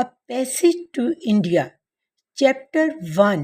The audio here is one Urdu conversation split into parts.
A Passage to India, Chapter 1,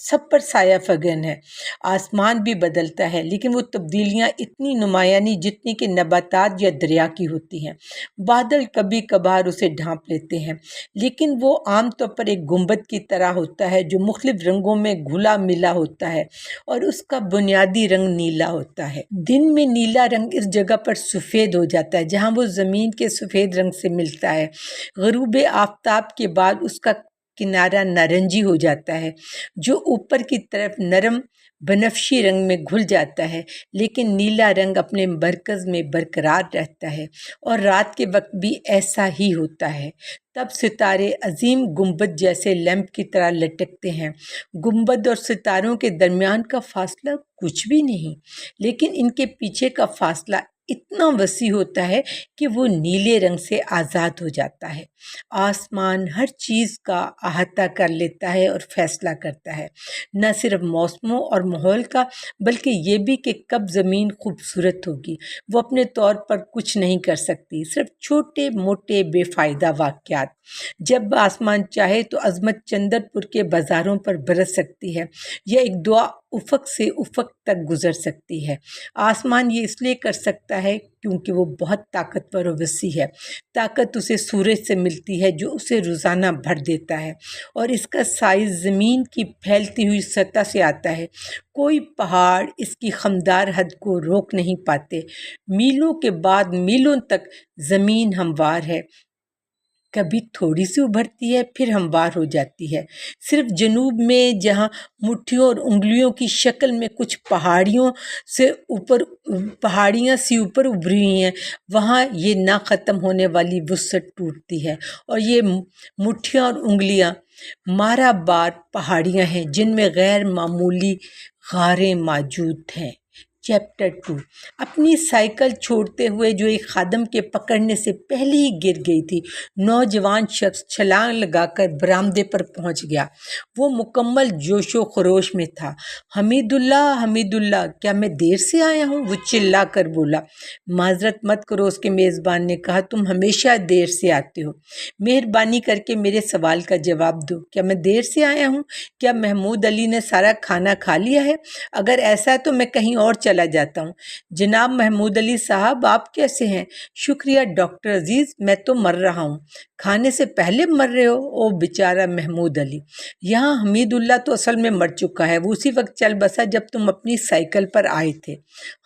سب پر سایہ فگن ہے۔ آسمان بھی بدلتا ہے لیکن وہ تبدیلیاں اتنی نمایاں نہیں جتنی کہ نباتات یا دریا کی ہوتی ہیں۔ بادل کبھی کبھار اسے ڈھانپ لیتے ہیں لیکن وہ عام طور پر ایک گنبد کی طرح ہوتا ہے جو مختلف رنگوں میں گھلا ملا ہوتا ہے اور اس کا بنیادی رنگ نیلا ہوتا ہے۔ دن میں نیلا رنگ اس جگہ پر سفید ہو جاتا ہے جہاں وہ زمین کے سفید رنگ سے ملتا ہے۔ غروب آفتاب کے بعد اس کا کنارہ نارنجی ہو جاتا ہے جو اوپر کی طرف نرم بنفشی رنگ میں گھل جاتا ہے، لیکن نیلا رنگ اپنے مرکز میں برقرار رہتا ہے اور رات کے وقت بھی ایسا ہی ہوتا ہے۔ تب ستارے عظیم گنبد جیسے لیمپ کی طرح لٹکتے ہیں۔ گنبد اور ستاروں کے درمیان کا فاصلہ کچھ بھی نہیں، لیکن ان کے پیچھے کا فاصلہ اتنا وسیع ہوتا ہے کہ وہ نیلے رنگ سے آزاد ہو جاتا ہے۔ آسمان ہر چیز کا احاطہ کر لیتا ہے اور فیصلہ کرتا ہے، نہ صرف موسموں اور ماحول کا بلکہ یہ بھی کہ کب زمین خوبصورت ہوگی۔ وہ اپنے طور پر کچھ نہیں کر سکتی، صرف چھوٹے موٹے بے فائدہ واقعات۔ جب آسمان چاہے تو عظمت چندر پور کے بازاروں پر برس سکتی ہے یا ایک دعا افق سے افق تک گزر سکتی ہے۔ آسمان یہ اس لیے کر سکتا ہے کیونکہ وہ بہت طاقتور و وسیع ہے۔ طاقت اسے سورج سے ملتی ہے جو اسے روزانہ بھر دیتا ہے اور اس کا سائز زمین کی پھیلتی ہوئی سطح سے آتا ہے۔ کوئی پہاڑ اس کی خمدار حد کو روک نہیں پاتے۔ میلوں کے بعد میلوں تک زمین ہموار ہے، کبھی تھوڑی سی ابھرتی ہے پھر ہموار ہو جاتی ہے۔ صرف جنوب میں جہاں مٹھیوں اور انگلیوں کی شکل میں کچھ پہاڑیاں سی اوپر ابھری ہوئی ہیں، وہاں یہ نہ ختم ہونے والی وسعت ٹوٹتی ہے اور یہ مٹھیاں اور انگلیاں مارا بار پہاڑیاں ہیں جن میں غیر معمولی غاریں موجود ہیں۔ چیپٹر 2۔ اپنی سائیکل چھوڑتے ہوئے جو ایک خادم کے پکڑنے سے پہلے ہی گر گئی تھی، نوجوان شخص چھلانگ لگا کر برآمدے پر پہنچ گیا۔ وہ مکمل جوش و خروش میں تھا۔ حمید اللہ، کیا میں دیر سے آیا ہوں؟ وہ چلا کر بولا۔ معذرت مت کرو، اس کے میزبان نے کہا، تم ہمیشہ دیر سے آتے ہو۔ مہربانی کر کے میرے سوال کا جواب دو، کیا میں دیر سے آیا ہوں؟ کیا محمود علی نے سارا کھانا کھا لیا ہے؟ اگر ایسا ہے تو میں کہیں اور چلا جاتا ہوں۔ جناب محمود علی صاحب، آپ کیسے ہیں؟ شکریہ ڈاکٹر عزیز، میں تو مر رہا ہوں۔ کھانے سے پہلے مر رہے ہو؟ او بیچارہ محمود علی۔ یہاں حمید اللہ تو اصل میں مر چکا ہے، وہ اسی وقت چل بسا جب تم اپنی سائیکل پر آئے تھے۔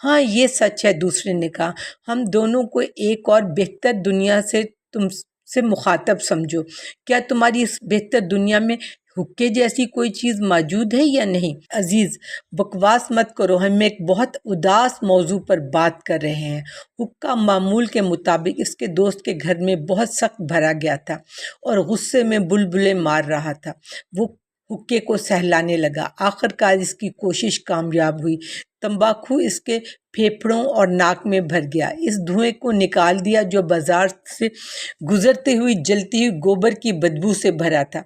ہاں یہ سچ ہے، دوسرے نے کہا۔ ہم دونوں کو ایک اور بہتر دنیا سے تم سے مخاطب سمجھو۔ کیا تمہاری اس بہتر دنیا میں حقے جیسی کوئی چیز موجود ہے یا نہیں؟ عزیز بکواس مت کرو، ہم ایک بہت اداس موضوع پر بات کر رہے ہیں۔ حقہ معمول کے مطابق اس کے دوست کے گھر میں بہت سخت بھرا گیا تھا اور غصے میں بلبلے مار رہا تھا۔ وہ حقے کو سہلانے لگا۔ آخرکار اس کی کوشش کامیاب ہوئی۔ تمباکو اس کے پھیپھڑوں اور ناک میں بھر گیا، اس دھوئیں کو نکال دیا جو بازار سے گزرتے ہوئی جلتی ہوئی گوبر کی بدبو سے بھرا تھا۔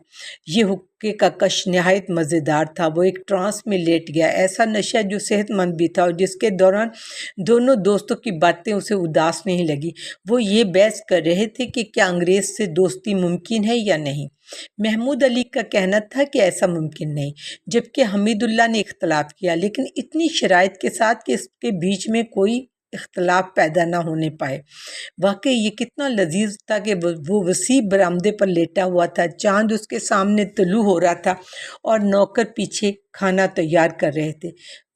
یہ حقے کا کش نہایت مزیدار تھا۔ وہ ایک ٹرانس میں لیٹ گیا، ایسا نشہ جو صحت مند بھی تھا اور جس کے دوران دونوں دوستوں کی باتیں اسے اداس نہیں لگی۔ وہ یہ بحث کر رہے تھے کہ کیا انگریز سے دوستی ممکن ہے یا نہیں۔ محمود علی کا کہنا تھا کہ ایسا ممکن نہیں، جبکہ حمید اللہ نے اختلاف کیا، لیکن اتنی شرائط کے ساتھ کہ اس کے بیچ میں کوئی اختلاف پیدا نہ ہونے پائے۔ واقعی یہ کتنا لذیذ تھا کہ وہ وسیع برآمدے پر لیٹا ہوا تھا، چاند اس کے سامنے طلوع ہو رہا تھا اور نوکر پیچھے کھانا تیار کر رہے تھے۔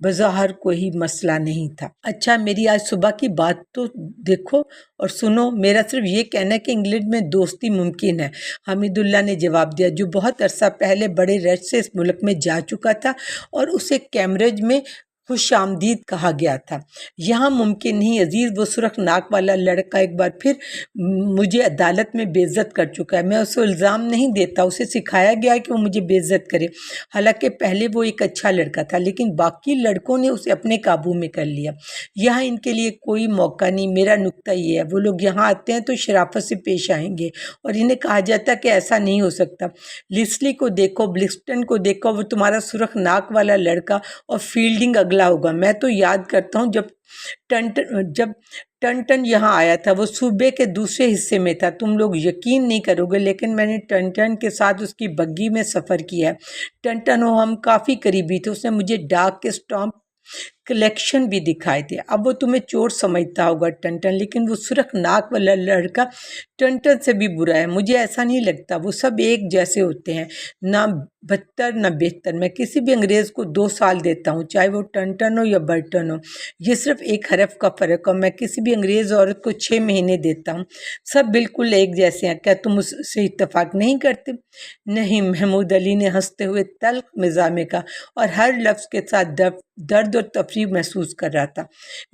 بظاہر کوئی مسئلہ نہیں تھا۔ اچھا میری آج صبح کی بات تو دیکھو اور سنو، میرا صرف یہ کہنا ہے کہ انگلینڈ میں دوستی ممکن ہے، حمید اللہ نے جواب دیا، جو بہت عرصہ پہلے بڑے رش سے اس ملک میں جا چکا تھا اور اسے کیمبرج میں خوش آمدید کہا گیا تھا۔ یہاں ممکن نہیں عزیز، وہ سرخ ناک والا لڑکا ایک بار پھر مجھے عدالت میں بے عزت کر چکا ہے۔ میں اسے الزام نہیں دیتا، اسے سکھایا گیا کہ وہ مجھے بے عزت کرے، حالانکہ پہلے وہ ایک اچھا لڑکا تھا، لیکن باقی لڑکوں نے اسے اپنے قابو میں کر لیا۔ یہاں ان کے لیے کوئی موقع نہیں۔ میرا نکتہ یہ ہے، وہ لوگ یہاں آتے ہیں تو شرافت سے پیش آئیں گے اور انہیں کہا جاتا کہ ایسا نہیں ہو سکتا۔ لیسلی کو دیکھو، بلکسٹن کو دیکھو، وہ تمہارا سرخ ناک والا لڑکا، اور فیلڈنگ پگلا ہوگا۔ میں تو یاد کرتا ہوں جب ٹن یہاں آیا تھا، وہ صوبے کے دوسرے حصے میں تھا۔ تم لوگ یقین نہیں کرو گے، لیکن میں نے ٹن کے ساتھ اس کی بگی میں سفر کیا ہے۔ ٹن ہم کافی قریبی تھے، اس نے مجھے ڈاک کے سٹامپ کلیکشن بھی دکھائے تھے۔ اب وہ تمہیں چور سمجھتا ہوگا ٹن، لیکن وہ سرخ ناک والا لڑکا ٹن سے بھی برا ہے۔ مجھے ایسا نہیں لگتا، وہ سب ایک جیسے ہوتے ہیں، نہ بدتر نہ بہتر۔ میں کسی بھی انگریز کو 2 سال دیتا ہوں، چاہے وہ ٹن ہو یا برٹن ہو۔ یہ صرف ایک حرف کا فرق ہے۔ میں کسی بھی انگریز عورت کو 6 مہینے دیتا ہوں۔ سب بالکل ایک جیسے ہیں۔ کیا تم اس سے اتفاق نہیں کرتے؟ نہیں، محمود علی نے ہنستے ہوئے تلخ مزاح میں کہا، اور ہر لفظ کے ساتھ درد اور تفریح محسوس کر رہا تھا۔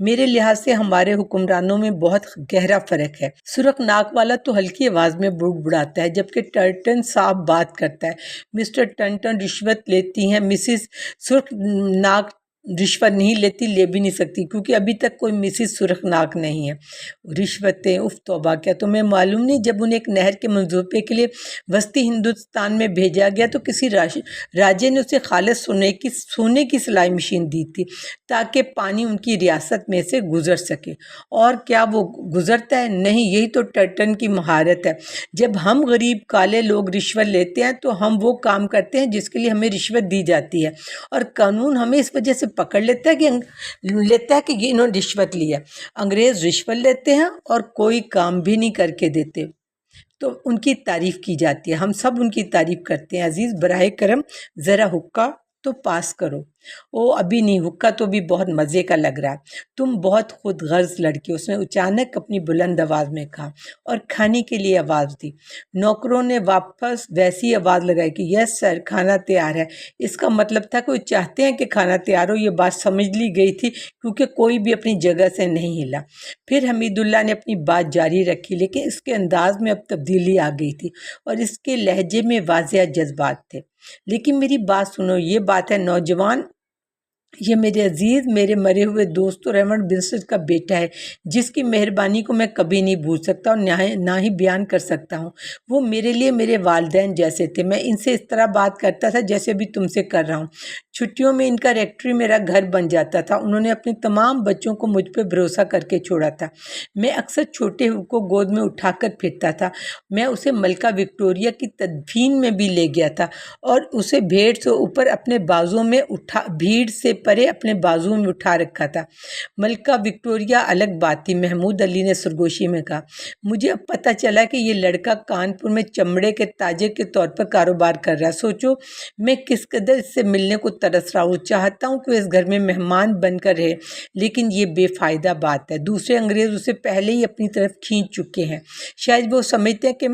میرے لحاظ سے ہمارے حکمرانوں میں بہت گہرا فرق ہے۔ سرخ ناک والا تو ہلکی آواز میں بڑبڑاتا ہے، جبکہ ٹن صاف بات کرتا ہے۔ مسٹر ٹن رشوت لیتی ہیں؟ مسز سرخ ناک رشوت نہیں لیتی، لے بھی نہیں سکتی، کیونکہ ابھی تک کوئی مسز سرخ ناک نہیں ہے۔ رشوتیں، اف توبہ! کیا تمہیں معلوم نہیں، جب انہیں ایک نہر کے منصوبے کے لیے وسطی ہندوستان میں بھیجا گیا تو کسی راجے نے اسے خالص سونے کی سلائی مشین دی تھی تاکہ پانی ان کی ریاست میں سے گزر سکے۔ اور کیا وہ گزرتا ہے؟ نہیں، یہی تو ٹن کی مہارت ہے۔ جب ہم غریب کالے لوگ رشوت لیتے ہیں تو ہم وہ کام کرتے ہیں جس کے لیے ہمیں رشوت دی جاتی ہے، اور قانون ہمیں اس وجہ سے پکڑ لیتا ہے کہ انہوں نے رشوت لیا۔ انگریز رشوت لیتے ہیں اور کوئی کام بھی نہیں کر کے دیتے، تو ان کی تعریف کی جاتی ہے۔ ہم سب ان کی تعریف کرتے ہیں۔ عزیز، براہ کرم ذرا حقہ تو پاس کرو۔ او ابھی نہیں، حقہ تو بھی بہت مزے کا لگ رہا ہے۔ تم بہت خود غرض لڑکی، اس نے اچانک اپنی بلند آواز میں کہا، اور کھانے کے لیے آواز دی۔ نوکروں نے واپس ویسی آواز لگائی کہ یس سر، کھانا تیار ہے۔ اس کا مطلب تھا کہ وہ چاہتے ہیں کہ کھانا تیار ہو۔ یہ بات سمجھ لی گئی تھی کیونکہ کوئی بھی اپنی جگہ سے نہیں ہلا۔ پھر حمید اللہ نے اپنی بات جاری رکھی، لیکن اس کے انداز میں اب تبدیلی آ گئی تھی اور اس کے لہجے میں واضح جذبات تھے۔ لیکن میری بات سنو، یہ بات ہے نوجوان، یہ میرے عزیز، میرے مرے ہوئے دوست ریمنڈ بنسٹ کا بیٹا ہے، جس کی مہربانی کو میں کبھی نہیں بھول سکتا اور نہ ہی بیان کر سکتا ہوں۔ وہ میرے لیے میرے والدین جیسے تھے۔ میں ان سے اس طرح بات کرتا تھا جیسے ابھی تم سے کر رہا ہوں۔ چھٹیوں میں ان کا ریکٹری میرا گھر بن جاتا تھا۔ انہوں نے اپنے تمام بچوں کو مجھ پہ بھروسہ کر کے چھوڑا تھا۔ میں اکثر چھوٹے کو گود میں اٹھا کر پھرتا تھا۔ میں اسے ملکہ وکٹوریہ کی تدفین میں بھی لے گیا تھا اور اسے بھیڑ سے اوپر اپنے بازو میں بھیڑ سے پرے اپنے بازو میں اٹھا رکھا تھا۔ ملکہ وکٹوریہ الگ بات تھی، محمود علی نے سرگوشی میں کہا۔ مجھے اب پتہ چلا کہ یہ لڑکا کانپور میں چمڑے کے تاجر کے طور پر کاروبار کر رہا ہے۔ سوچو میں کس قدر اس سے ملنے کو ترس رہا ہوں۔ چاہتا ہوں کہ وہ اس گھر میں مہمان بن کر رہے، لیکن یہ بے فائدہ بات ہے۔ دوسرے انگریز اسے پہلے ہی اپنی طرف کھینچ چکے ہیں۔ شاید وہ سمجھتے ہیں کہ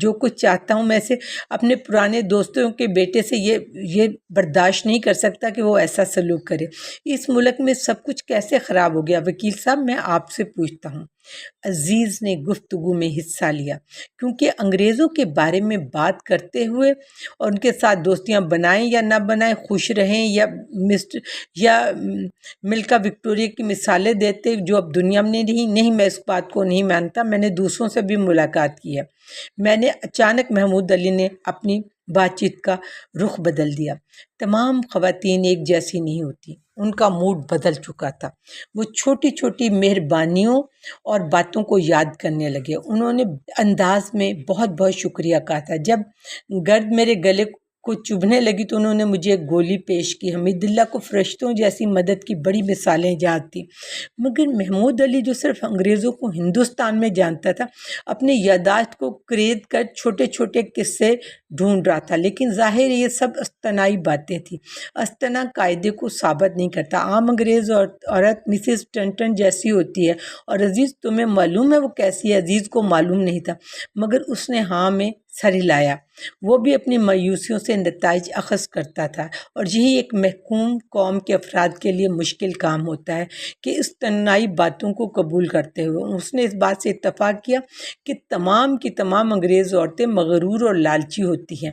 جو کچھ چاہتا ہوں میں سے اپنے پرانے دوستوں کے بیٹے سے یہ برداشت نہیں کر سکتا کہ وہ ایسا سلوک کرے۔ اس ملک میں سب کچھ کیسے خراب ہو گیا؟ وکیل صاحب، میں آپ سے پوچھتا ہوں۔ عزیز نے گفتگو میں حصہ لیا، کیونکہ انگریزوں کے بارے میں بات کرتے ہوئے اور ان کے ساتھ دوستیاں بنائیں یا نہ بنائیں، خوش رہیں یا ملکہ وکٹوریہ کی مثالیں دیتے جو اب دنیا میں نہیں، میں اس بات کو نہیں مانتا۔ میں نے دوسروں سے بھی ملاقات کی ہے۔ اچانک محمود علی نے اپنی بات چیت کا رخ بدل دیا۔ تمام خواتین ایک جیسی نہیں ہوتی۔ ان کا موڈ بدل چکا تھا۔ وہ چھوٹی چھوٹی مہربانیوں اور باتوں کو یاد کرنے لگے۔ انہوں نے انداز میں بہت بہت شکریہ کہا تھا۔ جب گرد میرے گلے کو چبھنے لگی تو انہوں نے مجھے ایک گولی پیش کی۔ حمید اللہ کو فرشتوں جیسی مدد کی بڑی مثالیں یاد تھیں، مگر محمود علی جو صرف انگریزوں کو ہندوستان میں جانتا تھا، اپنی یادداشت کو کرید کر چھوٹے چھوٹے قصے ڈھونڈ رہا تھا۔ لیکن ظاہر یہ سب استنائی باتیں تھیں۔ استنا قاعدے کو ثابت نہیں کرتا۔ عام انگریز عورت مسز ٹن جیسی ہوتی ہے، اور عزیز تمہیں معلوم ہے وہ کیسی ہے؟ عزیز کو معلوم نہیں تھا، مگر اس نے ہاں میں سر ہلایا۔ وہ بھی اپنی مایوسیوں سے نتائج اخذ کرتا تھا، اور یہی ایک محکوم قوم کے افراد کے لیے مشکل کام ہوتا ہے کہ استنائی باتوں کو قبول کرتے ہوئے۔ اس نے اس بات سے اتفاق کیا کہ تمام کی تمام انگریز عورتیں مغرور اور لالچی ہوتی ہیں۔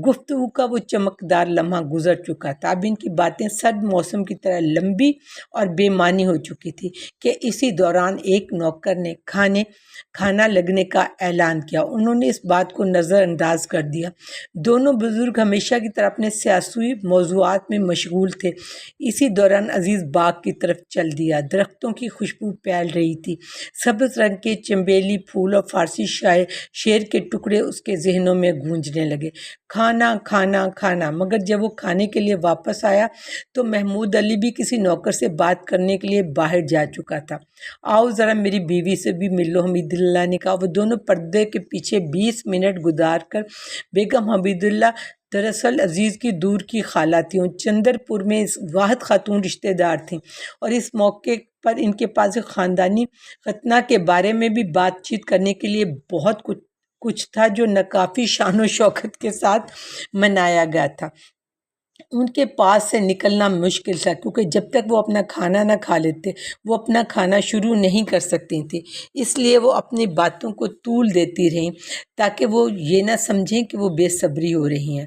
گفتگو کا وہ چمکدار لمحہ گزر چکا تھا۔ اب ان کی باتیں سرد موسم کی طرح لمبی اور بے معنی ہو چکی تھی کہ اسی دوران ایک نوکر نے کھانا لگنے کا اعلان کیا۔ انہوں نے اس بات کو نظر نظر انداز کر دیا۔ دونوں بزرگ ہمیشہ کی طرح اپنے سیاسی موضوعات میں مشغول تھے۔ اسی دوران عزیز باغ کی طرف چل دیا۔ درختوں کی خوشبو پھیل رہی تھی، سبز رنگ کے چنبیلی پھول اور فارسی شعر کے ٹکڑے اس کے ذہنوں میں گونجنے لگے۔ کھانا کھانا کھانا۔ مگر جب وہ کھانے کے لیے واپس آیا تو محمود علی بھی کسی نوکر سے بات کرنے کے لیے باہر جا چکا تھا۔ آؤ ذرا میری بیوی سے بھی مل لو، حمید اللہ نے کہا۔ وہ دونوں پردے کے پیچھے 20 منٹ گزار کر بیگم حمید اللہ دراصل عزیز کی دور کی خالہ تھیں، چندر پور میں واحد خاتون رشتہ دار تھیں، اور اس موقع پر ان کے پاس ایک خاندانی ختنہ کے بارے میں بھی بات چیت کرنے کے لیے بہت کچھ تھا جو ناکافی شان و شوکت کے ساتھ منایا گیا تھا۔ ان کے پاس سے نکلنا مشکل تھا، کیونکہ جب تک وہ اپنا کھانا نہ کھا لیتے وہ اپنا کھانا شروع نہیں کر سکتی تھیں۔ اس لیے وہ اپنی باتوں کو طول دیتی رہیں تاکہ وہ یہ نہ سمجھیں کہ وہ بے صبری ہو رہی ہیں۔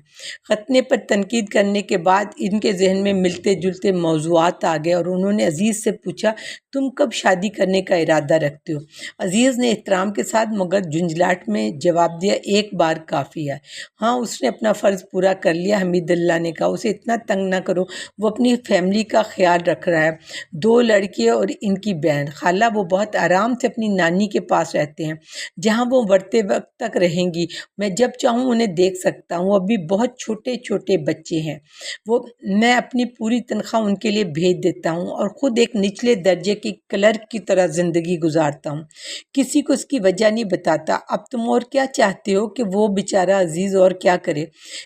ختنے پر تنقید کرنے کے بعد ان کے ذہن میں ملتے جلتے موضوعات آ گئے اور انہوں نے عزیز سے پوچھا، تم کب شادی کرنے کا ارادہ رکھتے ہو؟ عزیز نے احترام کے ساتھ مگر جھنجھلاہٹ میں جواب دیا، ایک بار کافی ہے۔ ہاں، اس نے اپنا فرض پورا کر لیا، حمید اللہ نے کہا۔ اسے اتنا تنگ نہ کرو، وہ اپنی فیملی کا خیال رکھ رہا ہے، 2 لڑکے اور ان کی بہن۔ خالہ، وہ بہت آرام سے اپنی نانی کے پاس رہتے ہیں، جہاں وہ مرتے وقت تک رہیں گی۔ میں جب چاہوں انہیں دیکھ سکتا ہوں، ابھی بہت چھوٹے چھوٹے بچے ہیں۔ میں اپنی پوری تنخواہ ان کے لیے بھیج دیتا ہوں اور خود ایک نچلے درجے کی کلرک کی طرح زندگی گزارتا ہوں، کسی کو اس کی وجہ نہیں بتاتا۔ اب تم اور کیا چاہتے ہو کہ وہ بیچارہ عزیز اور کیا کرے؟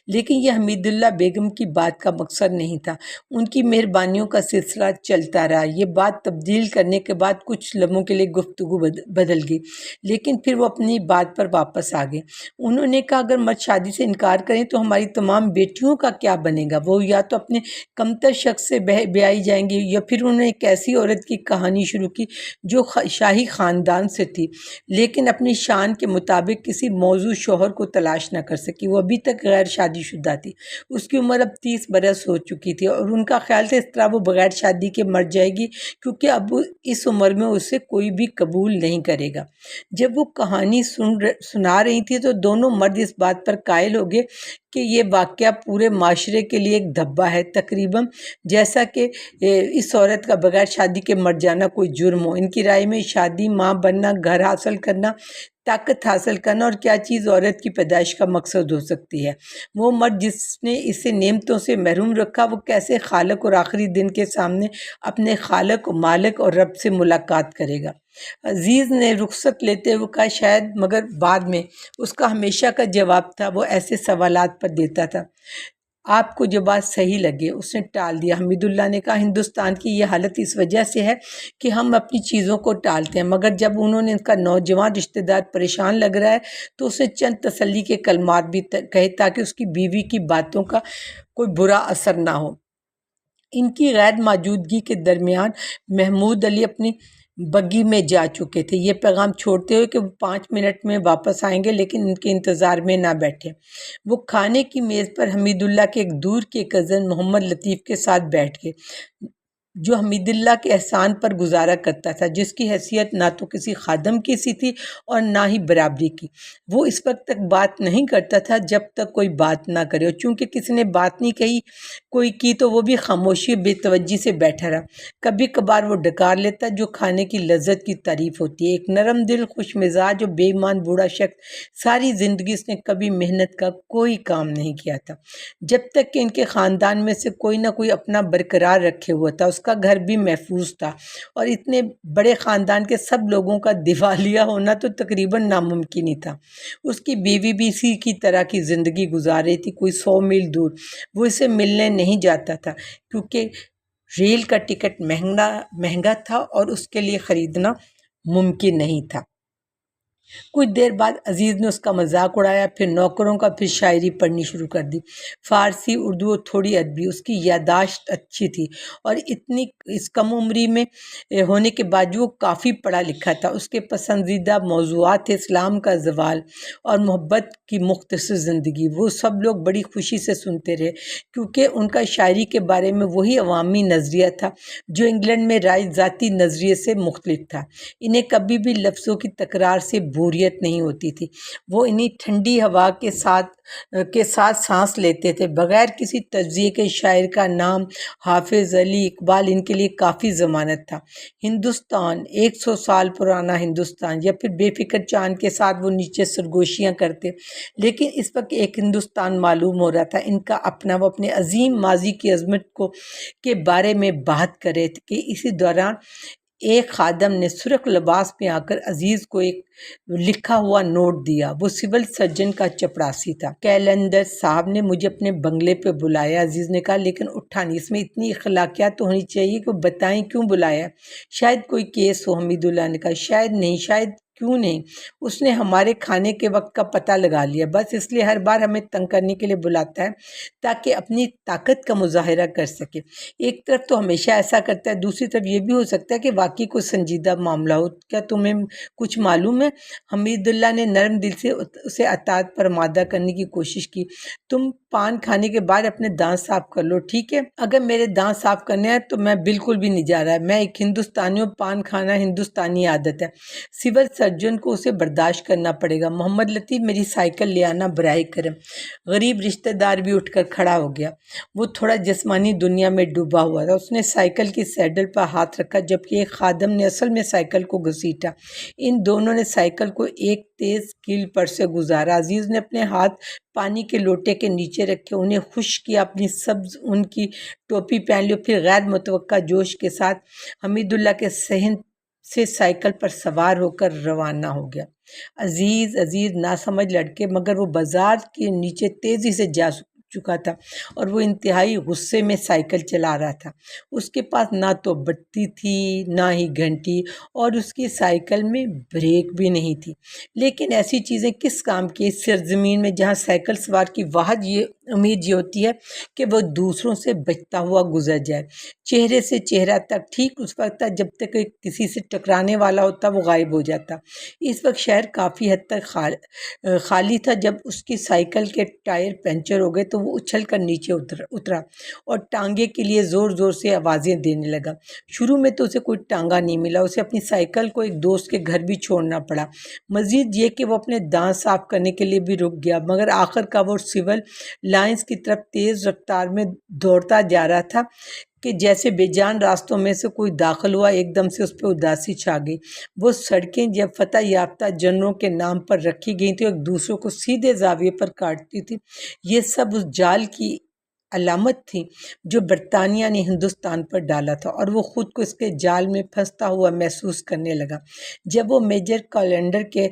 لیکن یہ حمید اللہ بیگم کی بات کا مقصد نہیں تھا۔ ان کی مہربانیوں کا سلسلہ چلتا رہا۔ یہ بات تبدیل کرنے کے بعد کچھ لمحوں کے لیے گفتگو بدل گئی، لیکن پھر وہ اپنی بات پر واپس آ گئے۔ انہوں نے کہا، اگر مرد شادی سے انکار کریں تو ہماری تمام بیٹیوں کا کیا بنے گا؟ وہ یا تو اپنے کمتر شخص سے بیائی جائیں گی، یا پھر انہوں نے ایک ایسی عورت کی کہانی شروع کی جو شاہی خاندان سے تھی لیکن اپنی شان کے مطابق کسی موزوں شوہر کو تلاش نہ کر سکی۔ وہ ابھی تک غیر شادی شدہ تھی، اس کی عمر اب 30 برس ہو چکی تھی، اور ان کا خیال تھا اس طرح وہ بغیر شادی کے مر جائے گی، کیونکہ اب اس عمر میں اسے کوئی بھی قبول نہیں کرے گا۔ جب وہ کہانی سنا رہی تھی تو دونوں مرد اس بات پر قائل ہو گئے کہ یہ واقعہ پورے معاشرے کے لیے ایک دھبا ہے، تقریباً جیسا کہ اس عورت کا بغیر شادی کے مر جانا کوئی جرم ہو۔ ان کی رائے میں شادی، ماں بننا، گھر حاصل کرنا، طاقت حاصل کرنا اور کیا چیز عورت کی پیدائش کا مقصد ہو سکتی ہے؟ وہ مرد جس نے اسے نعمتوں سے محروم رکھا، وہ کیسے خالق اور آخری دن کے سامنے اپنے خالق و مالک اور رب سے ملاقات کرے گا؟ عزیز نے رخصت لیتے ہوئے کہا، شاید، مگر بعد میں۔ اس کا ہمیشہ کا جواب تھا، وہ ایسے سوالات پر دیتا تھا، آپ کو جو بات صحیح لگے۔ اس نے ٹال دیا۔ حمید اللہ نے کہا، ہندوستان کی یہ حالت اس وجہ سے ہے کہ ہم اپنی چیزوں کو ٹالتے ہیں۔ مگر جب انہوں نے ان کا نوجوان رشتہ دار پریشان لگ رہا ہے تو اس نے چند تسلی کے کلمات بھی کہے تاکہ اس کی بیوی کی باتوں کا کوئی برا اثر نہ ہو۔ ان کی غیر موجودگی کے درمیان محمود علی اپنی بگی میں جا چکے تھے، یہ پیغام چھوڑتے ہوئے کہ وہ 5 منٹ میں واپس آئیں گے، لیکن ان کے انتظار میں نہ بیٹھے۔ وہ کھانے کی میز پر حمید اللہ کے ایک دور کے کزن محمد لطیف کے ساتھ بیٹھ گئے، جو حمید اللہ کے احسان پر گزارا کرتا تھا، جس کی حیثیت نہ تو کسی خادم کی سی تھی اور نہ ہی برابری کی۔ وہ اس وقت تک بات نہیں کرتا تھا جب تک کوئی بات نہ کرے، اور چونکہ کسی نے بات نہیں کہی کوئی کی تو وہ بھی خاموشی بے توجہی سے بیٹھا رہا۔ کبھی کبھار وہ ڈکار لیتا جو کھانے کی لذت کی تعریف ہوتی ہے۔ ایک نرم دل، خوش مزاج اور بے ایمان بوڑھا شخص، ساری زندگی اس نے کبھی محنت کا کوئی کام نہیں کیا تھا، جب تک کہ ان کے خاندان میں سے کوئی نہ کوئی اپنا برقرار رکھے ہوا تھا۔ اس کا گھر بھی محفوظ تھا، اور اتنے بڑے خاندان کے سب لوگوں کا دیوالیہ ہونا تو تقریباً ناممکن ہی تھا۔ اس کی بیوی بھی اسی کی طرح کی زندگی گزار رہی تھی، کوئی 100 میل دور۔ وہ اسے ملنے نہیں جاتا تھا کیونکہ ریل کا ٹکٹ مہنگا تھا اور اس کے لیے خریدنا ممکن نہیں تھا۔ کچھ دیر بعد عزیز نے اس کا مذاق اڑایا، پھر نوکروں کا، پھر شاعری پڑھنی شروع کر دی، فارسی، اردو اور تھوڑی عربی۔ اس کی یادداشت اچھی تھی اور اس کم عمری میں ہونے کے باوجود وہ کافی پڑھا لکھا تھا۔ اس کے پسندیدہ موضوعات تھے اسلام کا زوال اور محبت کی مختصر زندگی۔ وہ سب لوگ بڑی خوشی سے سنتے رہے، کیونکہ ان کا شاعری کے بارے میں وہی عوامی نظریہ تھا جو انگلینڈ میں رائج ذاتی نظریے سے مختلف تھا۔ انہیں کبھی بھی لفظوں کی تکرار سے بوریت نہیں ہوتی تھی۔ وہ انہی ٹھنڈی ہوا کے ساتھ سانس لیتے تھے، بغیر کسی تجزیے کے۔ شاعر کا نام حافظ علی اقبال ان کے لیے کافی ضمانت تھا۔ ہندوستان، 100 سال پرانا ہندوستان، یا پھر بے فکر چاند کے ساتھ وہ نیچے سرگوشیاں کرتے۔ لیکن اس وقت ایک ہندوستان معلوم ہو رہا تھا، ان کا اپنا۔ وہ اپنے عظیم ماضی کی عظمت کے بارے میں بات کر رہے تھے کہ اسی دوران ایک خادم نے سرخ لباس میں آ کر عزیز کو ایک لکھا ہوا نوٹ دیا۔ وہ سول سرجن کا چپڑاسی تھا۔ کیلندر صاحب نے مجھے اپنے بنگلے پہ بلایا، عزیز نے کہا، لیکن اٹھا نہیں۔ اس میں اتنی اخلاقیات تو ہونی چاہیے کہ وہ بتائیں کیوں بلایا۔ شاید کوئی کیس ہو، حمید اللہ نے کہا۔ شاید نہیں۔ شاید کیوں نہیں؟ اس نے ہمارے کھانے کے وقت کا پتہ لگا لیا، بس اس لیے ہر بار ہمیں تنگ کرنے کے لیے بلاتا ہے تاکہ اپنی طاقت کا مظاہرہ کر سکے۔ ایک طرف تو ہمیشہ ایسا کرتا ہے، دوسری طرف یہ بھی ہو سکتا ہے کہ واقعی کوئی سنجیدہ معاملہ ہو۔ کیا تمہیں کچھ معلوم ہے؟ حمید اللہ نے نرم دل سے اسے اطاعت پر آمادہ کرنے کی کوشش کی۔ تم پان کھانے کے بعد اپنے دانت صاف کر لو، ٹھیک ہے؟ اگر میرے دانت صاف کرنے ہیں تو میں بالکل بھی نہیں جا رہا۔ میں ایک ہندوستانی ہوں، پان کھانا ہندوستانی عادت ہے۔ سول سرجن کو اسے برداشت کرنا پڑے گا۔ محمد لطیف، میری سائیکل لے آنا براہ کرم۔ غریب رشتہ دار بھی اٹھ کر کھڑا ہو گیا۔ وہ تھوڑا جسمانی دنیا میں ڈوبا ہوا تھا۔ اس نے سائیکل کی سیڈل پر ہاتھ رکھا جبکہ ایک خادم نے اصل میں سائیکل کو گھسیٹا۔ ان دونوں نے سائیکل کو ایک تیز کیل پر سے گزارا۔ عزیز نے اپنے ہاتھ پانی کے لوٹے کے نیچے رکھے، انہیں خشک کیا، اپنی سبز اون کی ٹوپی پہن لی، پھر غیر متوقع جوش کے ساتھ حمید اللہ کے صحن سے سائیکل پر سوار ہو کر روانہ ہو گیا۔ عزیز ناسمجھ لڑکے، مگر وہ بازار کے نیچے تیزی سے جا چکا تھا اور وہ انتہائی غصے میں سائیکل چلا رہا تھا۔ اس کے پاس نہ تو بتی تھی نہ ہی گھنٹی، اور اس کی سائیکل میں بریک بھی نہیں تھی۔ لیکن ایسی چیزیں کس کام کی اس سرزمین میں جہاں سائیکل سوار کی واحد امید یہ ہوتی ہے کہ وہ دوسروں سے بچتا ہوا گزر جائے، چہرے سے چہرہ تک، ٹھیک اس وقت تک جب تک کسی سے ٹکرانے والا ہوتا وہ غائب ہو جاتا۔ اس وقت شہر کافی حد تک خالی تھا۔ جب اس کی سائیکل کے ٹائر پنچر ہو گئے تو وہ اچھل کر نیچے اترا اور ٹانگے کے لیے زور زور سے آوازیں دینے لگا۔ شروع میں تو اسے کوئی ٹانگا نہیں ملا، اسے اپنی سائیکل کو ایک دوست کے گھر بھی چھوڑنا پڑا، مزید یہ کہ وہ اپنے دانت صاف کرنے کے لیے بھی رک گیا، مگر آخر کا وہ سول لائنز کی طرف تیز رفتار میں دوڑتا جا رہا تھا کہ جیسے بے جان راستوں میں سے کوئی داخل ہوا، ایک دم سے اس پہ اداسی چھا گئی۔ وہ سڑکیں جب فتح یافتہ جنرلوں کے نام پر رکھی گئی تھیں، ایک دوسرے کو سیدھے زاویے پر کاٹتی تھی۔ یہ سب اس جال کی علامت تھی جو برطانیہ نے ہندوستان پر ڈالا تھا، اور وہ خود کو اس کے جال میں پھنستا ہوا محسوس کرنے لگا۔ جب وہ میجر کیلنڈر کے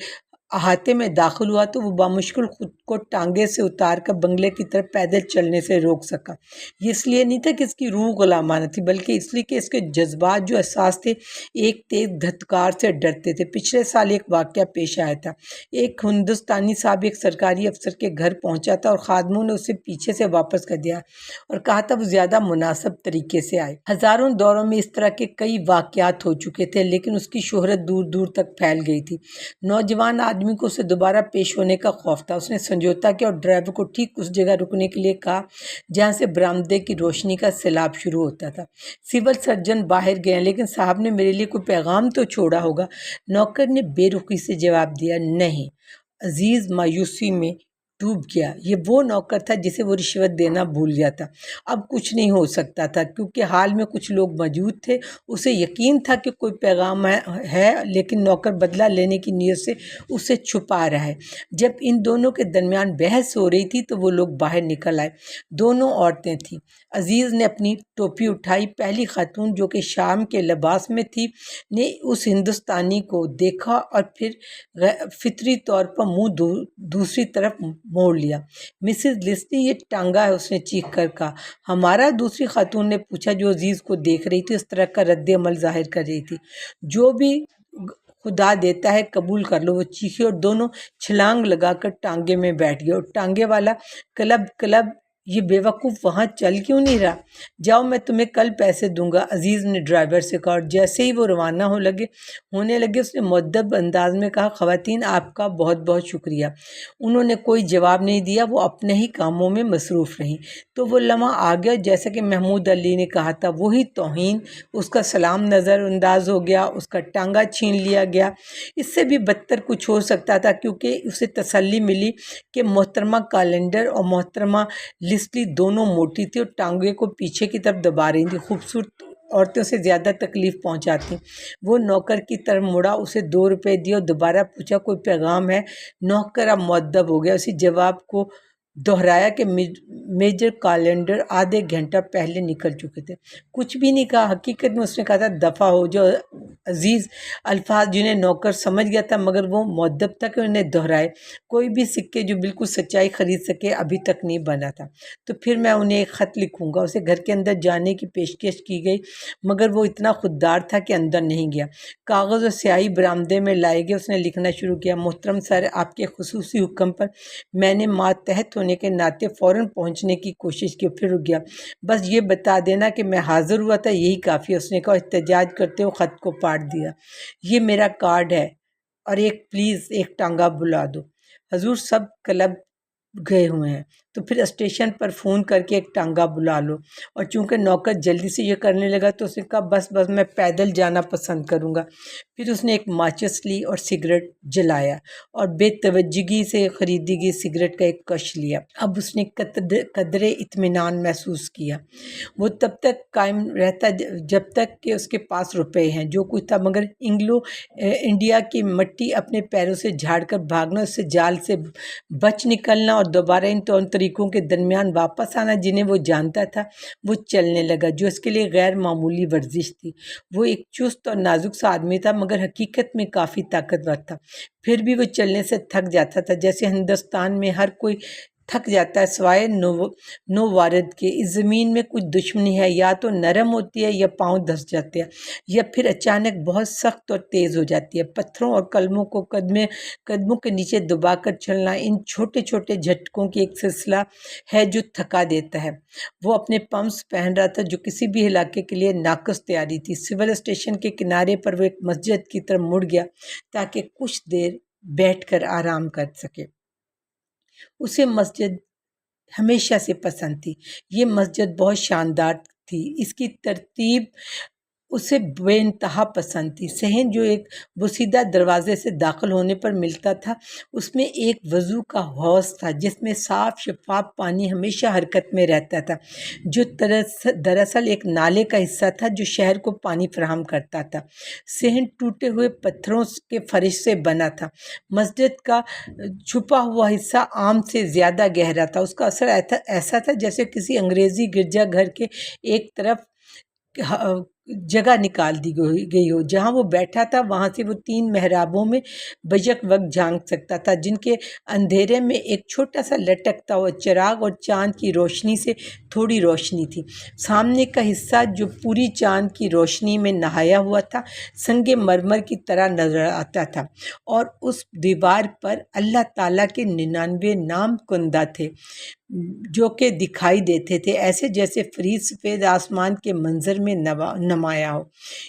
احاطے میں داخل ہوا تو وہ بامشکل خود کو ٹانگے سے اتار کر بنگلے کی طرف پیدل چلنے سے روک سکا۔ یہ اس لیے نہیں تھا کہ اس کی روح غلامانہ تھی، بلکہ اس لیے کہ اس کے جذبات جو احساس تھے ایک تیز دھتکار سے ڈرتے تھے۔ پچھلے سال ایک واقعہ پیش آیا تھا۔ ایک ہندوستانی صاحب ایک سرکاری افسر کے گھر پہنچا تھا اور خادموں نے اسے پیچھے سے واپس کر دیا اور کہا تھا وہ زیادہ مناسب طریقے سے آئے۔ ہزاروں دوروں میں اس طرح کے کئی واقعات ہو چکے تھے، لیکن اس کی شہرت دور دور تک پھیل گئی تھی۔ نوجوان آدمی کو اسے دوبارہ پیش ہونے کا خوف تھا۔ اس نے سمجھوتا کیا اور ڈرائیور کو ٹھیک اس جگہ رکنے کے لیے کہا جہاں سے برآمدے کی روشنی کا سیلاب شروع ہوتا تھا۔ سول سرجن باہر گئے ہیں، لیکن صاحب نے میرے لیے کوئی پیغام تو چھوڑا ہوگا؟ نوکر نے بے رخی سے جواب دیا۔ نہیں۔ عزیز مایوسی میں ڈوب گیا۔ یہ وہ نوکر تھا جسے وہ رشوت دینا بھول گیا تھا۔ اب کچھ نہیں ہو سکتا تھا کیونکہ حال میں کچھ لوگ موجود تھے۔ اسے یقین تھا کہ کوئی پیغام ہے، لیکن نوکر بدلہ لینے کی نیت سے اسے چھپا رہا ہے۔ جب ان دونوں کے درمیان بحث ہو رہی تھی تو وہ لوگ باہر نکل آئے۔ دونوں عورتیں تھیں۔ عزیز نے اپنی ٹوپی اٹھائی۔ پہلی خاتون جو کہ شام کے لباس میں تھی نے اس ہندوستانی کو دیکھا اور پھر فطری طور پر منہ دوسری طرف موڑ لیا۔ مسز لیسلی، یہ ٹانگا ہے، اس نے چیخ کر کہا۔ ہمارا؟ دوسری خاتون نے پوچھا جو عزیز کو دیکھ رہی تھی، اس طرح کا رد عمل ظاہر کر رہی تھی۔ جو بھی خدا دیتا ہے قبول کر لو، وہ چیخی اور دونوں چھلانگ لگا کر ٹانگے میں بیٹھ گئے اور ٹانگے والا کلب کلب یہ بیوقوف وہاں چل کیوں نہیں رہا؟ جاؤ میں تمہیں کل پیسے دوں گا، عزیز نے ڈرائیور سے کہا، اور جیسے ہی وہ روانہ ہونے لگے اس نے مؤدب انداز میں کہا، خواتین آپ کا بہت بہت شکریہ۔ انہوں نے کوئی جواب نہیں دیا، وہ اپنے ہی کاموں میں مصروف رہیں۔ تو وہ لمحہ آ گیا جیسا کہ محمود علی نے کہا تھا، وہی توہین، اس کا سلام نظر انداز ہو گیا، اس کا ٹانگا چھین لیا گیا۔ اس سے بھی بدتر کچھ ہو سکتا تھا، کیونکہ اسے تسلی ملی کہ محترمہ کیلنڈر اور محترمہ لیسلی دونوں موٹی تھی اور ٹانگے کو پیچھے کی طرف دبا رہی تھی، خوبصورت عورتوں سے زیادہ تکلیف پہنچاتی۔ وہ نوکر کی طرف مڑا، اسے 2 روپے دیے اور دوبارہ پوچھا، کوئی پیغام ہے؟ نوکر اب مؤدب ہو گیا، اسی جواب کو دہرایا کہ میجر کیلنڈر آدھے گھنٹہ پہلے نکل چکے تھے۔ کچھ بھی نہیں کہا، حقیقت میں اس نے کہا تھا دفع ہو، جو عزیز الفاظ جنہیں نوکر سمجھ گیا تھا مگر وہ مؤدب تھا کہ انہیں دہرائے۔ کوئی بھی سکے جو بالکل سچائی خرید سکے ابھی تک نہیں بنا تھا۔ تو پھر میں انہیں ایک خط لکھوں گا۔ اسے گھر کے اندر جانے کی پیشکش کی گئی مگر وہ اتنا خوددار تھا کہ اندر نہیں گیا۔ کاغذ اور سیاہی برآمدے میں لائے گئے، اس نے لکھنا شروع کیا، محترم سر، آپ کے خصوصی حکم پر میں نے ماتحت ہونے کے ناطے فوراً پہنچنے کی کوشش کی، پھر رک گیا۔ بس یہ بتا دینا کہ میں حاضر ہوا تھا، یہی کافی ہے، اس نے کہا، احتجاج کرتے ہوئے خط کو پاٹ دیا۔ یہ میرا کارڈ ہے، اور پلیز ایک ٹانگا بلا دو۔ حضور سب کلب گئے ہوئے ہیں، تو پھر اسٹیشن پر فون کر کے ایک ٹانگا بلا لو۔ اور چونکہ نوکر جلدی سے یہ کرنے لگا تو اس نے کہا، بس میں پیدل جانا پسند کروں گا۔ پھر اس نے ایک ماچس لی اور سگریٹ جلایا اور بے توجہی سے خریدی گئی سگریٹ کا ایک کش لیا۔ اب اس نے قدرے اطمینان محسوس کیا۔ وہ تب تک قائم رہتا جب تک کہ اس کے پاس روپے ہیں، جو کچھ تھا، مگر انگلو انڈیا کی مٹی اپنے پیروں سے جھاڑ کر بھاگنا، اس سے جال سے بچ نکلنا اور دوبارہ ان طریقوں کے درمیان واپس آنا جنہیں وہ جانتا تھا، وہ چلنے لگا، جو اس کے لیے غیر معمولی ورزش تھی۔ وہ ایک چست اور نازک سا آدمی تھا مگر حقیقت میں کافی طاقتور تھا۔ پھر بھی وہ چلنے سے تھک جاتا تھا، جیسے ہندوستان میں ہر کوئی تھک جاتا ہے سوائے نووارد کے۔ اس زمین میں کچھ دشمنی ہے، یا تو نرم ہوتی ہے یا پاؤں دھس جاتے ہیں، یا پھر اچانک بہت سخت اور تیز ہو جاتی ہے۔ پتھروں اور قلموں کو قدموں کے نیچے دبا کر چلنا ان چھوٹے چھوٹے جھٹکوں کی ایک سلسلہ ہے جو تھکا دیتا ہے۔ وہ اپنے پمپس پہن رہا تھا جو کسی بھی علاقے کے لیے ناقص تیاری تھی۔ سول اسٹیشن کے کنارے پر وہ ایک مسجد کی طرف مڑ گیا تاکہ کچھ دیر بیٹھ کر آرام کر سکے۔ اسے مسجد ہمیشہ سے پسند تھی۔ یہ مسجد بہت شاندار تھی، اس کی ترتیب اسے بے انتہا پسند تھی۔ صحن جو ایک بوسیدہ دروازے سے داخل ہونے پر ملتا تھا، اس میں ایک وضو کا حوض تھا جس میں صاف شفاف پانی ہمیشہ حرکت میں رہتا تھا، جو دراصل ایک نالے کا حصہ تھا جو شہر کو پانی فراہم کرتا تھا۔ صحن ٹوٹے ہوئے پتھروں کے فرش سے بنا تھا۔ مسجد کا چھپا ہوا حصہ عام سے زیادہ گہرا تھا۔ اس کا اثر ایسا تھا جیسے کسی انگریزی گرجا گھر کے ایک طرف جگہ نکال دی گئی ہو۔ جہاں وہ بیٹھا تھا وہاں سے وہ 3 محرابوں میں بیک وقت جھانک سکتا تھا، جن کے اندھیرے میں ایک چھوٹا سا لٹکتا ہوا چراغ اور چاند کی روشنی سے تھوڑی روشنی تھی۔ سامنے کا حصہ جو پوری چاند کی روشنی میں نہایا ہوا تھا، سنگ مرمر کی طرح نظر آتا تھا، اور اس دیوار پر اللہ تعالیٰ کے 99 نام کندہ تھے جو کہ دکھائی دیتے تھے، ایسے جیسے فرید سفید آسمان کے منظر میں نمایاں ہو۔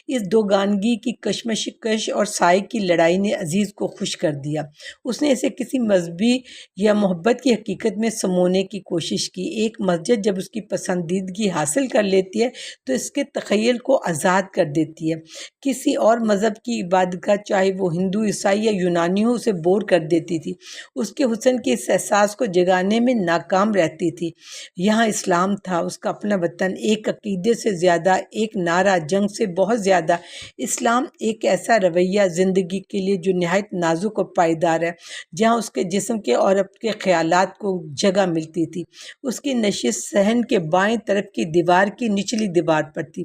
اس دوگانگی کی کشمکش اور سائے کی لڑائی نے عزیز کو خوش کر دیا۔ اس نے اسے کسی مذہبی یا محبت کی حقیقت میں سمونے کی کوشش کی۔ ایک مسجد جب اس کی پسندیدگی حاصل کر لیتی ہے تو اس کے تخیل کو آزاد کر دیتی ہے۔ کسی اور مذہب کی عبادت گاہ، چاہے وہ ہندو، عیسائی یا یونانی ہو، اسے بور کر دیتی تھی، اس کے حسن کے اس احساس کو جگانے میں ناکام رہتی تھی۔ یہاں اسلام تھا، اس کا اپنا وطن، ایک عقیدے سے زیادہ، ایک نعرہ جنگ سے بہت زیادہ۔ اسلام ایک ایسا رویہ زندگی کے لیے جو نہایت نازک اور پائیدار ہے، جہاں اس کے جسم کے اور اپنے خیالات کو جگہ ملتی تھی۔ اس کی نشست صحن کے بائیں طرف کی دیوار کی نچلی دیوار پر تھی۔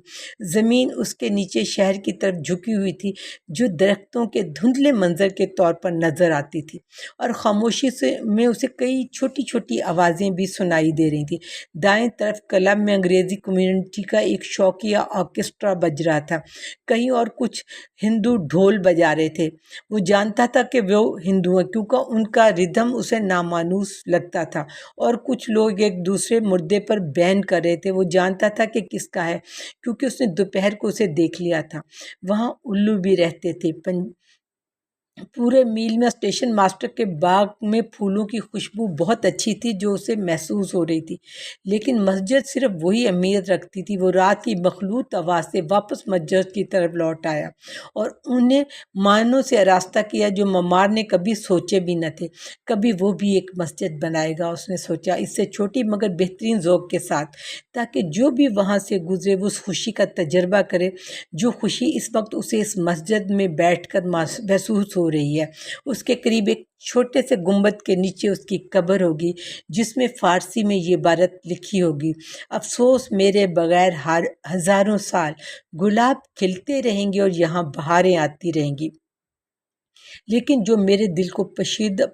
زمین اس کے نیچے شہر کی طرف جھکی ہوئی تھی جو درختوں کے دھندلے منظر کے طور پر نظر آتی تھی، اور خاموشی میں اسے کئی چھوٹی چھوٹی آوازیں بھی سنائی دے رہی تھیں۔ دائیں طرف کلب میں انگریزی کمیونٹی کا ایک شوقیہ آرکیسٹرا بج رہا تھا، کہیں اور کچھ ہندو ڈھول بجا رہے تھے۔ وہ جانتا تھا کہ وہ ہندو ہیں کیونکہ ان کا ردھم اسے نامانوس لگتا تھا، اور کچھ لوگ ایک دوسرے مردے پر بین کر رہے تھے۔ وہ جانتا تھا کہ کس کا ہے کیونکہ اس نے دوپہر کو اسے دیکھ لیا تھا۔ وہاں الو بھی رہتے تھے۔ پورے میل میں اسٹیشن ماسٹر کے باغ میں پھولوں کی خوشبو بہت اچھی تھی جو اسے محسوس ہو رہی تھی، لیکن مسجد صرف وہی اہمیت رکھتی تھی۔ وہ رات کی مخلوط آواز سے واپس مسجد کی طرف لوٹ آیا اور انہیں معنوں سے آراستہ کیا جو ممار نے کبھی سوچے بھی نہ تھے۔ کبھی وہ بھی ایک مسجد بنائے گا، اس نے سوچا، اس سے چھوٹی مگر بہترین ذوق کے ساتھ، تاکہ جو بھی وہاں سے گزرے وہ اس خوشی کا تجربہ کرے جو خوشی اس وقت اسے اس مسجد میں بیٹھ کر محسوس ہو رہی ہے۔ اس کے قریب ایک چھوٹے سے گنبد کے نیچے اس کی قبر ہوگی جس میں فارسی میں یہ عبارت لکھی ہوگی: افسوس میرے بغیر ہزاروں سال گلاب کھلتے رہیں گے اور یہاں بہاریں آتی رہیں گی، لیکن جو میرے دل کو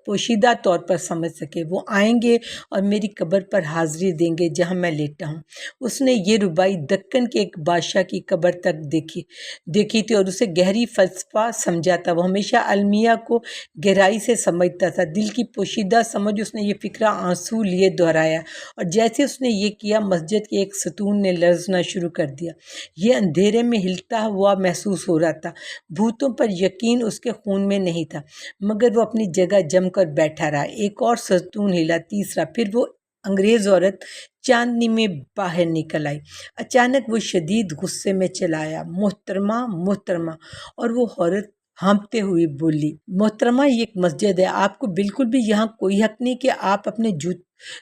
پوشیدہ طور پر سمجھ سکے وہ آئیں گے اور میری قبر پر حاضری دیں گے جہاں میں لیٹا ہوں۔ اس نے یہ ربائی دکن کے ایک بادشاہ کی قبر تک دیکھی تھی اور اسے گہری فلسفہ سمجھا تھا۔ وہ ہمیشہ المیہ کو گہرائی سے سمجھتا تھا۔ دل کی پوشیدہ سمجھ اس نے یہ فقرہ آنسو لیے دہرایا، اور جیسے اس نے یہ کیا مسجد کے ایک ستون نے لرزنا شروع کر دیا۔ یہ اندھیرے میں ہلتا ہوا محسوس ہو رہا تھا۔ بھوتوں پر یقین اس کے خون میں نہیں تھا، مگر وہ اپنی جگہ جم کر بیٹھا رہا۔ ایک اور ستون ہلا، تیسرا، پھر وہ انگریز عورت چاندنی میں باہر نکل آئی۔ اچانک وہ شدید غصے میں چلا آیا۔ محترمہ، محترمہ، اور وہ عورت ہانپتے ہوئی بولی، محترمہ یہ ایک مسجد ہے، آپ کو بالکل بھی یہاں کوئی حق نہیں کہ آپ اپنے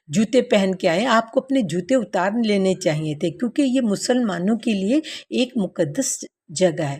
جوتے پہن کے آئیں۔ آپ کو اپنے جوتے اتار لینے چاہیے تھے کیونکہ یہ مسلمانوں کے لیے ایک مقدس جگہ ہے۔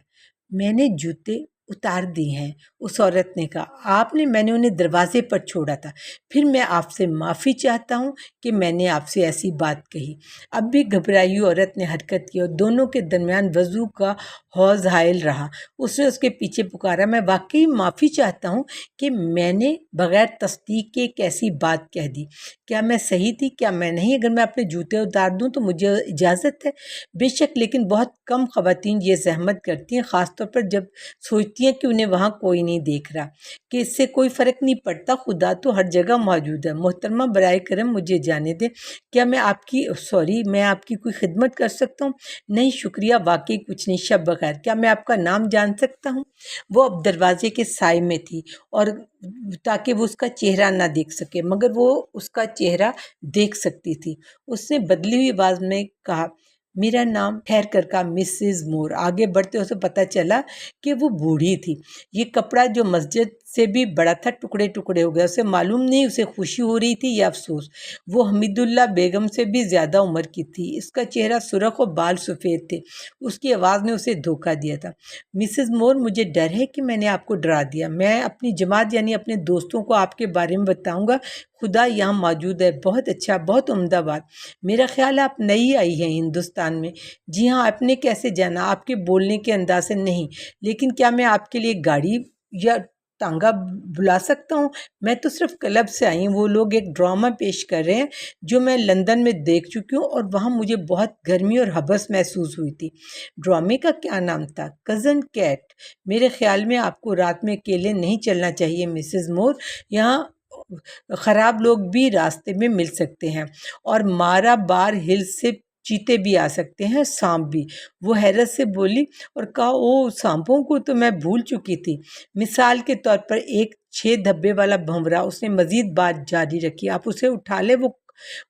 میں نے جوتے اتار دی ہیں، اس عورت نے کہا، میں نے انہیں دروازے پر چھوڑا تھا۔ پھر میں آپ سے معافی چاہتا ہوں کہ میں نے آپ سے ایسی بات کہی۔ اب بھی گھبرائی ہوئی عورت نے حرکت کی اور دونوں کے درمیان وضو کا حوض حائل رہا۔ اس نے اس کے پیچھے پکارا، میں واقعی معافی چاہتا ہوں کہ میں نے بغیر تصدیق کے ایک ایسی بات کہہ دی۔ کیا میں صحیح تھی، کیا میں نہیں؟ اگر میں اپنے جوتے اتار دوں تو مجھے اجازت ہے؟ بے شک، لیکن بہت کم خواتین یہ زحمت کرتی ہیں، خاص طور پر جب سوچتی ہیں کہ انہیں وہاں کوئی نہیں دیکھ رہا، کہ اس سے کوئی فرق نہیں پڑتا، خدا تو ہر جگہ موجود ہے۔ محترمہ برائے کرم مجھے جانے دیں، کیا میں آپ کی کوئی خدمت کر سکتا ہوں؟ نہیں شکریہ، واقعی کچھ نہیں، شب بخیر۔ کیا میں آپ کا نام جان سکتا ہوں؟ وہ اب دروازے کے سائے میں تھی اور تاکہ وہ اس کا چہرہ نہ دیکھ سکے، مگر وہ اس کا چہرہ دیکھ سکتی تھی۔ اس نے بدلی ہوئی آواز میں کہا، میرا نام، ٹھہر کر کہا، مسز مور۔ آگے بڑھتے اسے پتہ چلا کہ وہ بوڑھی تھی۔ یہ کپڑا جو مسجد سے بھی بڑا تھا ٹکڑے ٹکڑے ہو گیا۔ اسے معلوم نہیں اسے خوشی ہو رہی تھی یا افسوس۔ وہ حمید اللہ بیگم سے بھی زیادہ عمر کی تھی۔ اس کا چہرہ سرخ اور بال سفید تھے۔ اس کی آواز نے اسے دھوکہ دیا تھا۔ مسز مور، مجھے ڈر ہے کہ میں نے آپ کو ڈرا دیا۔ میں اپنی جماعت یعنی اپنے دوستوں کو آپ کے بارے میں بتاؤں گا۔ خدا یہاں موجود ہے۔ بہت اچھا، بہت عمدہ بات۔ میرا خیال آپ نئی آئی ہیں ہندوستان میں۔ جی ہاں، آپ نے کیسے جانا؟ آپ کے بولنے کے انداز سے نہیں، لیکن کیا میں آپ کے لیے گاڑی یا ٹانگا بلا سکتا ہوں؟ میں تو صرف کلب سے آئی ہوں۔ وہ لوگ ایک ڈرامہ پیش کر رہے ہیں جو میں لندن میں دیکھ چکی ہوں، اور وہاں مجھے بہت گرمی اور حبس محسوس ہوئی تھی۔ ڈرامے کا کیا نام تھا؟ Cousin Kate. میرے خیال میں آپ کو رات میں اکیلے نہیں چلنا چاہیے مسز مور۔ یہاں خراب لوگ بھی راستے میں مل سکتے ہیں، اور مارا بار ہل سے چیتے بھی آ سکتے ہیں، سانپ بھی۔ وہ حیرت سے بولی اور کہا، او، سانپوں کو تو میں بھول چکی تھی۔ مثال کے طور پر ایک 6 دھبے والا بھنورا۔ اس نے مزید بات جاری رکھی، آپ اسے اٹھا لیں،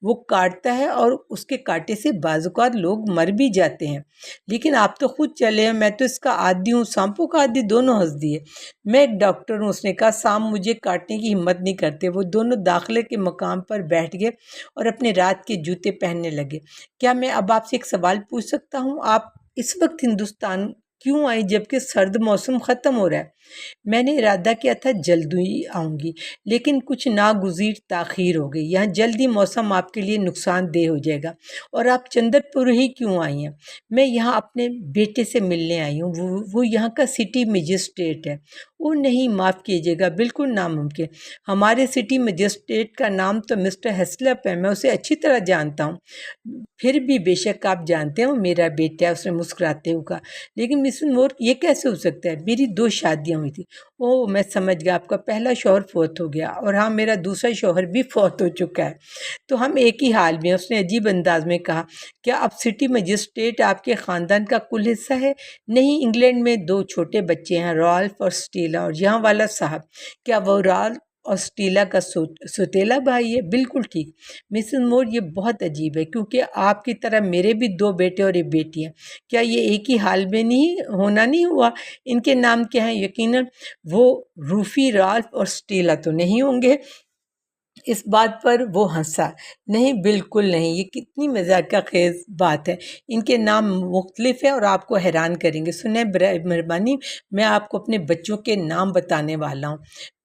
وہ کاٹتا ہے اور اس کے کاٹے سے بعض اوقات لوگ مر بھی جاتے ہیں۔ لیکن آپ تو خود چلے ہیں، میں تو اس کا عادی ہوں، سانپوں کا عادی دونوں ہنس دیے۔ میں ایک ڈاکٹر ہوں، اس نے کہا، سانپ مجھے کاٹنے کی ہمت نہیں کرتے۔ وہ دونوں داخلے کے مقام پر بیٹھ گئے اور اپنے رات کے جوتے پہننے لگے۔ کیا میں اب آپ سے ایک سوال پوچھ سکتا ہوں؟ آپ اس وقت ہندوستان کیوں آئیں جبکہ سرد موسم ختم ہو رہا ہے؟ میں نے ارادہ کیا تھا جلد ہی آؤں گی، لیکن کچھ ناگزیر تاخیر ہو گئی۔ یہاں جلدی موسم آپ کے لیے نقصان دہ ہو جائے گا۔ اور آپ چندر پور ہی کیوں آئی ہیں؟ میں یہاں اپنے بیٹے سے ملنے آئی ہوں، وہ یہاں کا سٹی مجسٹریٹ ہے۔ وہ نہیں، معاف کیجیے گا، بالکل ناممکن۔ ہمارے سٹی مجسٹریٹ کا نام تو مسٹر ہیسلپ ہے، میں اسے اچھی طرح جانتا ہوں۔ پھر بھی بے شک آپ جانتے ہیں وہ میرا بیٹا ہے، اس نے مسکراتے ہوئے کہا۔ لیکن مسز مور، یہ کیسے ہو سکتا ہے؟ میری 2 شادیاں ہوئی تھیں۔ اوہ، میں سمجھ گیا، آپ کا پہلا شوہر فوت ہو گیا، اور ہاں، میرا دوسرا شوہر بھی فوت ہو چکا ہے، تو ہم ایک ہی حال میں ہیں۔ اس نے عجیب انداز میں کہا۔ کیا اب سٹی مجسٹریٹ آپ کے خاندان کا کل حصہ ہے؟ نہیں، انگلینڈ میں 2 چھوٹے بچے ہیں، رالف اور سٹیلا، اور یہاں والا صاحب۔ کیا وہ رالف اور سٹیلا کا سوتیلا بھائی ہے؟ بالکل ٹھیک مسز مور، یہ بہت عجیب ہے، کیونکہ آپ کی طرح میرے بھی 2 بیٹے اور ایک بیٹی ہیں۔ کیا یہ ایک ہی حال میں نہیں ہوا؟ ان کے نام کیا ہیں؟ یقیناً وہ روفی، رالف اور سٹیلا تو نہیں ہوں گے؟ اس بات پر وہ ہنسا۔ نہیں، بالکل نہیں، یہ کتنی مذاقہ خیز بات ہے۔ ان کے نام مختلف ہیں اور آپ کو حیران کریں گے۔ سنیں، برائے مہربانی، میں آپ کو اپنے بچوں کے نام بتانے والا ہوں۔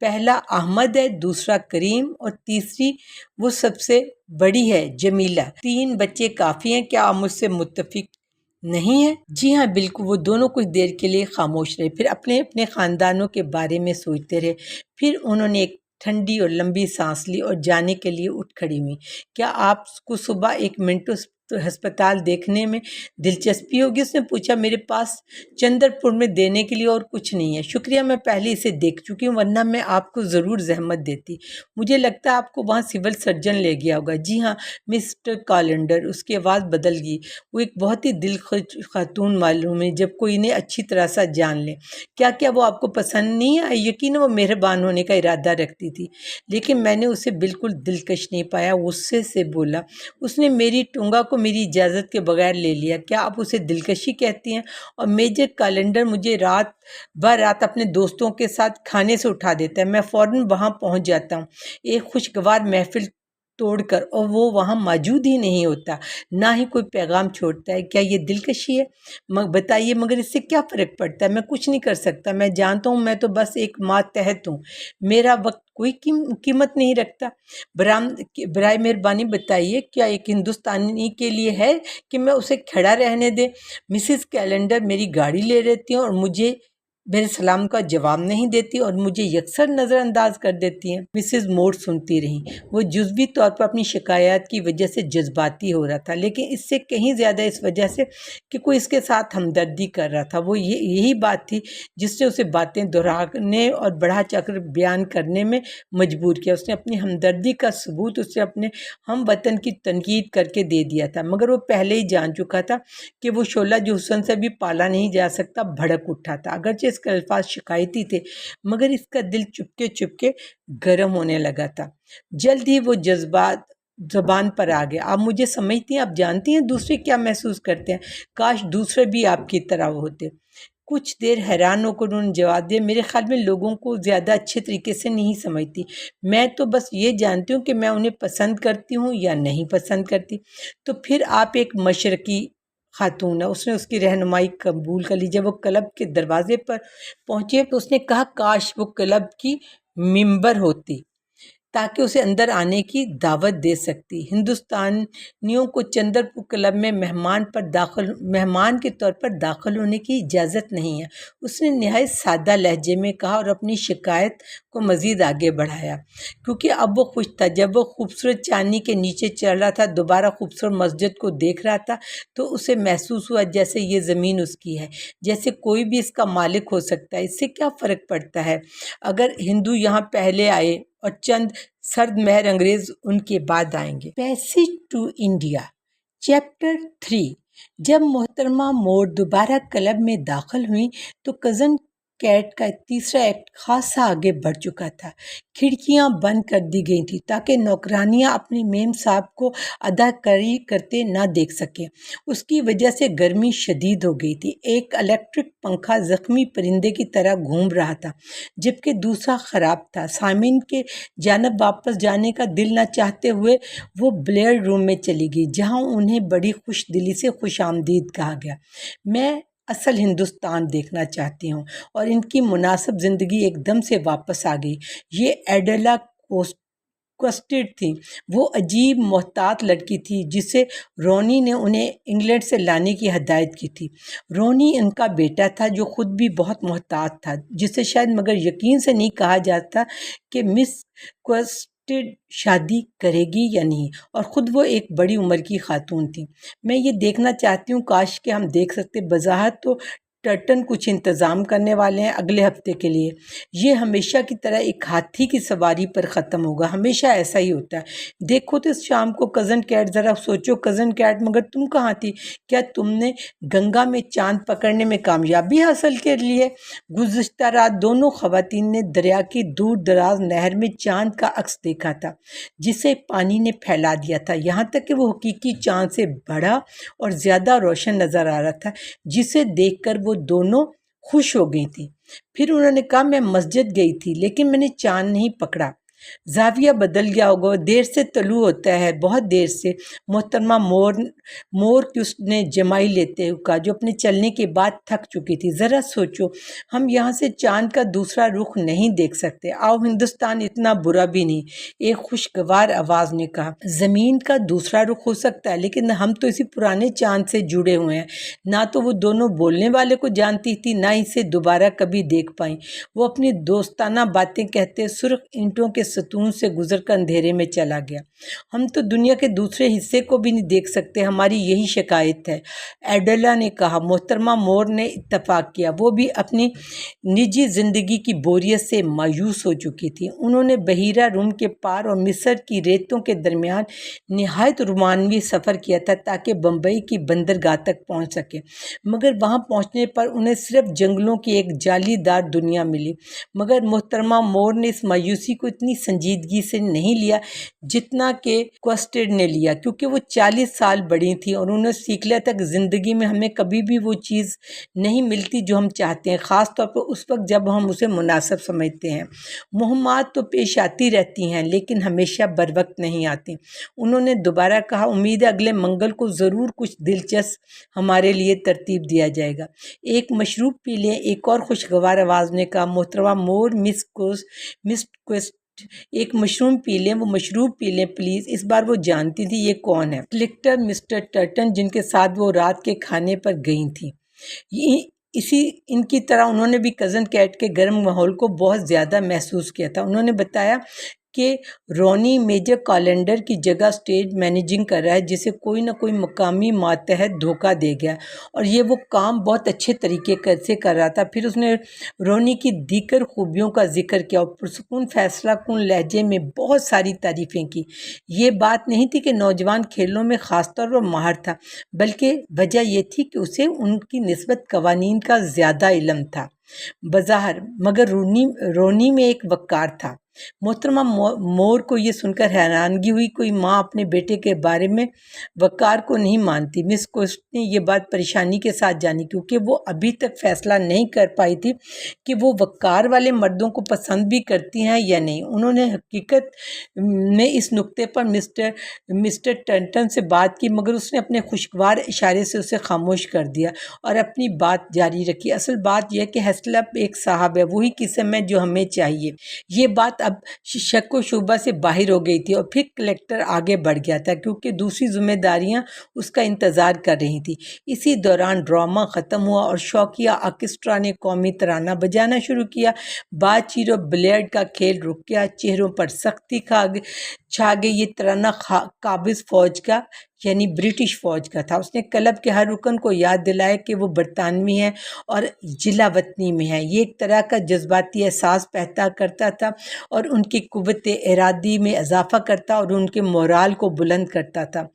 پہلا احمد ہے، دوسرا کریم، اور تیسری وہ سب سے بڑی ہے، جمیلہ۔ 3 بچے کافی ہیں، کیا آپ مجھ سے متفق نہیں ہے؟ جی ہاں، بالکل۔ وہ دونوں کچھ دیر کے لیے خاموش رہے، پھر اپنے اپنے خاندانوں کے بارے میں سوچتے رہے۔ پھر انہوں نے ایک ٹھنڈی اور لمبی سانس لی اور جانے کے لیے اٹھ کھڑی ہوئی۔ کیا آپ کو صبح 1 منٹ ہسپتال دیکھنے میں دلچسپی ہوگی؟ اس نے پوچھا۔ میرے پاس چندر پور میں دینے کے لیے اور کچھ نہیں ہے، شکریہ، میں پہلے اسے دیکھ چکی ہوں، ورنہ میں آپ کو ضرور زحمت دیتی۔ مجھے لگتا ہے آپ کو وہاں سول سرجن لے گیا ہوگا۔ جی ہاں مسٹر کالنڈر، اس کی آواز بدل گئی۔ وہ ایک بہت ہی دلخوش خاتون معلوم ہے، جب کوئی انہیں اچھی طرح سے جان لے۔ کیا وہ آپ کو پسند نہیں آئی؟ یقیناً وہ مہربان ہونے کا ارادہ رکھتی تھی، لیکن میں نے اسے بالکل دلکش نہیں پایا، غصے سے بولا۔ اس نے میری ٹونگا کو میری اجازت کے بغیر لے لیا۔ کیا آپ اسے دلکشی کہتی ہیں؟ اور میجر کیلنڈر مجھے رات برات اپنے دوستوں کے ساتھ کھانے سے اٹھا دیتا ہے، میں فوراً وہاں پہنچ جاتا ہوں ایک خوشگوار محفل توڑ کر، اور وہ وہاں موجود ہی نہیں ہوتا، نہ ہی کوئی پیغام چھوڑتا ہے۔ کیا یہ دلکشی ہے؟ بتائیے، مگر اس سے کیا فرق پڑتا ہے؟ میں کچھ نہیں کر سکتا، میں جانتا ہوں، میں تو بس ایک ماتحت ہوں، میرا وقت کوئی قیمت نہیں رکھتا۔ برائے مہربانی بتائیے، کیا ایک ہندوستانی کے لیے ہے کہ میں اسے کھڑا رہنے دیں؟ مسز کیلنڈر میری گاڑی لے لیتی ہیں اور مجھے میرے سلام کا جواب نہیں دیتی اور مجھے یکسر نظر انداز کر دیتی ہیں۔ مسز مور سنتی رہیں۔ وہ جزوی طور پر اپنی شکایات کی وجہ سے جذباتی ہو رہا تھا، لیکن اس سے کہیں زیادہ اس وجہ سے کہ کوئی اس کے ساتھ ہمدردی کر رہا تھا۔ وہ یہی بات تھی جس نے اسے باتیں دہرانے اور بڑھا چڑھ کر بیان کرنے میں مجبور کیا۔ اس نے اپنی ہمدردی کا ثبوت اسے اپنے ہم وطن کی تنقید کر کے دے دیا تھا، مگر وہ پہلے ہی جان چکا تھا کہ وہ شعلہ جو حسن سے بھی پالا نہیں جا سکتا بھڑک اٹھا تھا۔ اگرچہ اس کے الفاظ شکایتی تھے، مگر اس کا دل چپکے چپکے گرم ہونے لگا تھا۔ جلد ہی وہ جذبات زبان پر آ گیا۔ آپ مجھے سمجھتی ہیں، آپ جانتی ہیں دوسرے کیا محسوس کرتے ہیں؟ کاش دوسرے بھی آپ کی طرح ہوتے۔ کچھ دیر حیران ہو کر انہوں نے جواب دیا، میرے خیال میں لوگوں کو زیادہ اچھے طریقے سے نہیں سمجھتی، میں تو بس یہ جانتی ہوں کہ میں انہیں پسند کرتی ہوں یا نہیں پسند کرتی۔ تو پھر آپ ایک مشرقی خاتون ہے، اس نے اس کی رہنمائی قبول کر لی۔ جب وہ کلب کے دروازے پر پہنچے تو اس نے کہا، کاش وہ کلب کی ممبر ہوتی تاکہ اسے اندر آنے کی دعوت دے سکتی۔ ہندوستانیوں کو چندر پور کلب میں مہمان کے طور پر داخل ہونے کی اجازت نہیں ہے، اس نے نہایت سادہ لہجے میں کہا اور اپنی شکایت کو مزید آگے بڑھایا، کیونکہ اب وہ خوش تھا۔ جب وہ خوبصورت چاندنی کے نیچے چل رہا تھا، دوبارہ خوبصورت مسجد کو دیکھ رہا تھا، تو اسے محسوس ہوا جیسے یہ زمین اس کی ہے، جیسے کوئی بھی اس کا مالک ہو سکتا ہے۔ اس سے کیا فرق پڑتا ہے اگر ہندو یہاں پہلے آئے اور چند سرد مہر انگریز ان کے بعد آئیں گے؟ Passage to India, chapter 3۔ جب محترمہ مور دوبارہ کلب میں داخل ہوئیں تو کزن کیٹ کا تیسرا ایکٹ خاصا آگے بڑھ چکا تھا۔ کھڑکیاں بند کر دی گئی تھیں تاکہ نوکرانیاں اپنی میم صاحب کو اداکاری کرتے نہ دیکھ سکیں۔ اس کی وجہ سے گرمی شدید ہو گئی تھی۔ ایک الیکٹرک پنکھا زخمی پرندے کی طرح گھوم رہا تھا، جبکہ دوسرا خراب تھا۔ سامعین کے جانب واپس جانے کا دل نہ چاہتے ہوئے وہ بلیئر روم میں چلی گئی، جہاں انہیں بڑی خوش دلی سے خوش آمدید کہا گیا۔ میں اصل ہندوستان دیکھنا چاہتی ہوں، اور ان کی مناسب زندگی ایک دم سے واپس آ گئی۔ یہ ایڈیلا کوسٹڈ تھی، وہ عجیب محتاط لڑکی تھی جسے رونی نے انہیں انگلینڈ سے لانے کی ہدایت کی تھی۔ رونی ان کا بیٹا تھا جو خود بھی بہت محتاط تھا، جسے شاید مگر یقین سے نہیں کہا جاتا کہ مس کوسٹڈ شادی کرے گی یا نہیں، اور خود وہ ایک بڑی عمر کی خاتون تھی۔ میں یہ دیکھنا چاہتی ہوں، کاش کہ ہم دیکھ سکتے۔ بظاہر تو ٹرٹن کچھ انتظام کرنے والے ہیں اگلے ہفتے کے لیے۔ یہ ہمیشہ کی طرح ایک ہاتھی کی سواری پر ختم ہوگا، ہمیشہ ایسا ہی ہوتا ہے۔ دیکھو تو شام کو کزن کیٹ، ذرا سوچو کزن کیٹ، مگر تم کہاں تھی؟ کیا تم نے گنگا میں چاند پکڑنے میں کامیابی حاصل کر لی ہے؟ گزشتہ رات دونوں خواتین نے دریا کی دور دراز نہر میں چاند کا عکس دیکھا تھا، جسے پانی نے پھیلا دیا تھا، یہاں تک کہ وہ حقیقی چاند سے بڑا اور زیادہ روشن نظر آ رہا تھا، جسے دیکھ کر وہ دونوں خوش ہو گئی تھی۔ پھر انہوں نے کہا، میں مسجد گئی تھی لیکن میں نے چاند نہیں پکڑا۔ زاویہ بدل گیا ہوگا، دیر سے طلوع ہوتا ہے، بہت دیر سے، محترمہ مورکیوس نے جمائی لیتے ہوئے کہا، جو اپنے چلنے کے بعد تھک چکی تھی۔ ذرا سوچو، ہم یہاں سے چاند کا دوسرا رخ نہیں دیکھ سکتے۔ آؤ، ہندوستان اتنا برا بھی نہیں، ایک خوشگوار آواز نے کہا۔ زمین کا دوسرا رخ ہو سکتا ہے، لیکن ہم تو اسی پرانے چاند سے جڑے ہوئے ہیں۔ نہ تو وہ دونوں بولنے والے کو جانتی تھی، نہ اسے دوبارہ کبھی دیکھ پائیں۔ وہ اپنی دوستانہ باتیں کہتے سرخ اینٹوں کے ستون سے گزر کر اندھیرے میں چلا گیا۔ ہم تو دنیا کے دوسرے حصے کو بھی نہیں دیکھ سکتے، ہماری یہی شکایت ہے، ایڈیلا نے کہا۔ محترمہ مور نے اتفاق کیا، وہ بھی اپنی نجی زندگی کی بوریت سے مایوس ہو چکی تھی۔ انہوں نے بحیرہ روم کے پار اور مصر کی ریتوں کے درمیان نہایت رومانوی سفر کیا تھا تاکہ بمبئی کی بندرگاہ تک پہنچ سکے، مگر وہاں پہنچنے پر انہیں صرف جنگلوں کی ایک جالی دار دنیا ملی۔ مگر محترمہ مور نے اس مایوسی کو اتنی سنجیدگی سے نہیں لیا جتنا کہ کوسٹڈ نے لیا، کیونکہ وہ 40 سال بڑی تھی اور انہوں نے سیکھ لیا تھا کہ زندگی میں ہمیں کبھی بھی وہ چیز نہیں ملتی جو ہم چاہتے ہیں، خاص طور پر اس وقت جب ہم اسے مناسب سمجھتے ہیں۔ مہمات تو پیش آتی رہتی ہیں لیکن ہمیشہ بر وقت نہیں آتی۔ انہوں نے دوبارہ کہا، امید ہے اگلے منگل کو ضرور کچھ دلچسپ ہمارے لیے ترتیب دیا جائے گا۔ ایک مشروب پی لیں، ایک اور خوشگوار آواز نے کہا۔ محترمہ مور، مس کوسٹ، ایک مشروب پی لیں، وہ مشروب پی لیں پلیز۔ اس بار وہ جانتی تھی یہ کون ہے، کلکٹر مسٹر ٹرٹن، جن کے ساتھ وہ رات کے کھانے پر گئی تھی۔ ان کی طرح انہوں نے بھی کزن کیٹ کے گرم ماحول کو بہت زیادہ محسوس کیا تھا۔ انہوں نے بتایا کہ رونی میجر کالنڈر کی جگہ اسٹیج مینیجنگ کر رہا ہے، جسے کوئی نہ کوئی مقامی ماتحت دھوکہ دے گیا، اور یہ وہ کام بہت اچھے طریقے سے کر رہا تھا۔ پھر اس نے رونی کی دیگر خوبیوں کا ذکر کیا اور پرسکون فیصلہ کن لہجے میں بہت ساری تعریفیں کی۔ یہ بات نہیں تھی کہ نوجوان کھیلوں میں خاص طور پر ماہر تھا، بلکہ وجہ یہ تھی کہ اسے ان کی نسبت قوانین کا زیادہ علم تھا بظاہر، مگر رونی میں ایک وقار تھا۔ محترمہ مور کو یہ سن کر حیرانگی ہوئی، کوئی ماں اپنے بیٹے کے بارے میں وقار کو نہیں مانتی۔ مس کوسٹ نے یہ بات پریشانی کے ساتھ جانی، کیونکہ وہ ابھی تک فیصلہ نہیں کر پائی تھی کہ وہ وقار والے مردوں کو پسند بھی کرتی ہیں یا نہیں۔ انہوں نے حقیقت میں اس نکتے پر مسٹر ٹرٹن سے بات کی، مگر اس نے اپنے خوشگوار اشارے سے اسے خاموش کر دیا اور اپنی بات جاری رکھی۔ اصل بات یہ کہ ہیسلپ ایک صاحب ہے، وہی قسم ہے جو ہمیں چاہیے۔ یہ بات اب شک و شبہ سے باہر ہو گئی تھی، اور پھر کلیکٹر آگے بڑھ گیا تھا کیونکہ دوسری ذمہ داریاں اس کا انتظار کر رہی تھیں۔ اسی دوران ڈرامہ ختم ہوا اور شوقیہ آرکسٹرا نے قومی ترانہ بجانا شروع کیا۔ بات چیت اور بلیئرڈ کا کھیل رک گیا، چہروں پر سختی چھا گئی۔ یہ ترانہ قابض فوج کا یعنی برٹش فوج کا تھا۔ اس نے کلب کے ہر رکن کو یاد دلایا کہ وہ برطانوی ہے اور جلا وطنی میں ہے۔ یہ ایک طرح کا جذباتی احساس پیدا کرتا تھا اور ان کی قوت ارادی میں اضافہ کرتا اور ان کے مورال کو بلند کرتا تھا۔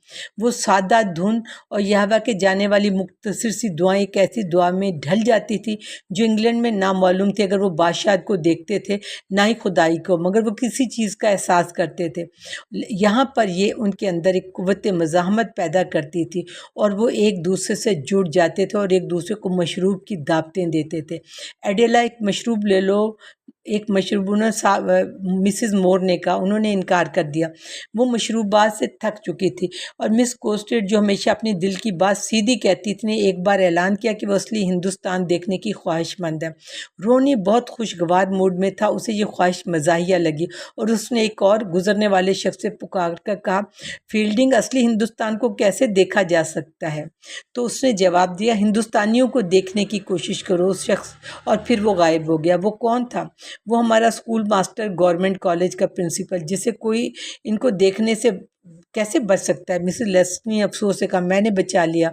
وہ سادہ دھن اور یہوہ کے جانے والی مختصر سی دعائیں ایک ایسی دعا میں ڈھل جاتی تھی جو انگلینڈ میں نامعلوم تھی۔ اگر وہ بادشاہ کو دیکھتے تھے نہ ہی خدائی کو، مگر وہ کسی چیز کا احساس کرتے تھے۔ یہاں پر یہ ان کے اندر ایک قوت مزاحمت پیدا کرتی تھی اور وہ ایک دوسرے سے جڑ جاتے تھے اور ایک دوسرے کو مشروب کی دعوتیں دیتے تھے۔ ایڈیلا، ایک مشروب لے لو، ایک مشروب مسز مور نے کہا، انہوں نے انکار کر دیا۔ وہ مشروبات سے تھک چکی تھی اور مس کوسٹیڈ جو ہمیشہ اپنی دل کی بات سیدھی کہتی تھی نے ایک بار اعلان کیا کہ وہ اصلی ہندوستان دیکھنے کی خواہش مند ہے۔ رونی بہت خوشگوار موڈ میں تھا، اسے یہ خواہش مزاحیہ لگی اور اس نے ایک اور گزرنے والے شخص سے پکار کر کہا، فیلڈنگ، اصلی ہندوستان کو کیسے دیکھا جا سکتا ہے؟ تو اس نے جواب دیا، ہندوستانیوں کو دیکھنے کی کوشش کرو۔ اس شخص اور پھر وہ غائب ہو گیا۔ وہ کون تھا؟ وہ ہمارا اسکول ماسٹر، گورنمنٹ کالج کا پرنسپل، جسے کوئی ان کو دیکھنے سے کیسے بچ سکتا ہے؟ مسز لیسٹر نے افسوس سے کہا، میں نے بچا لیا۔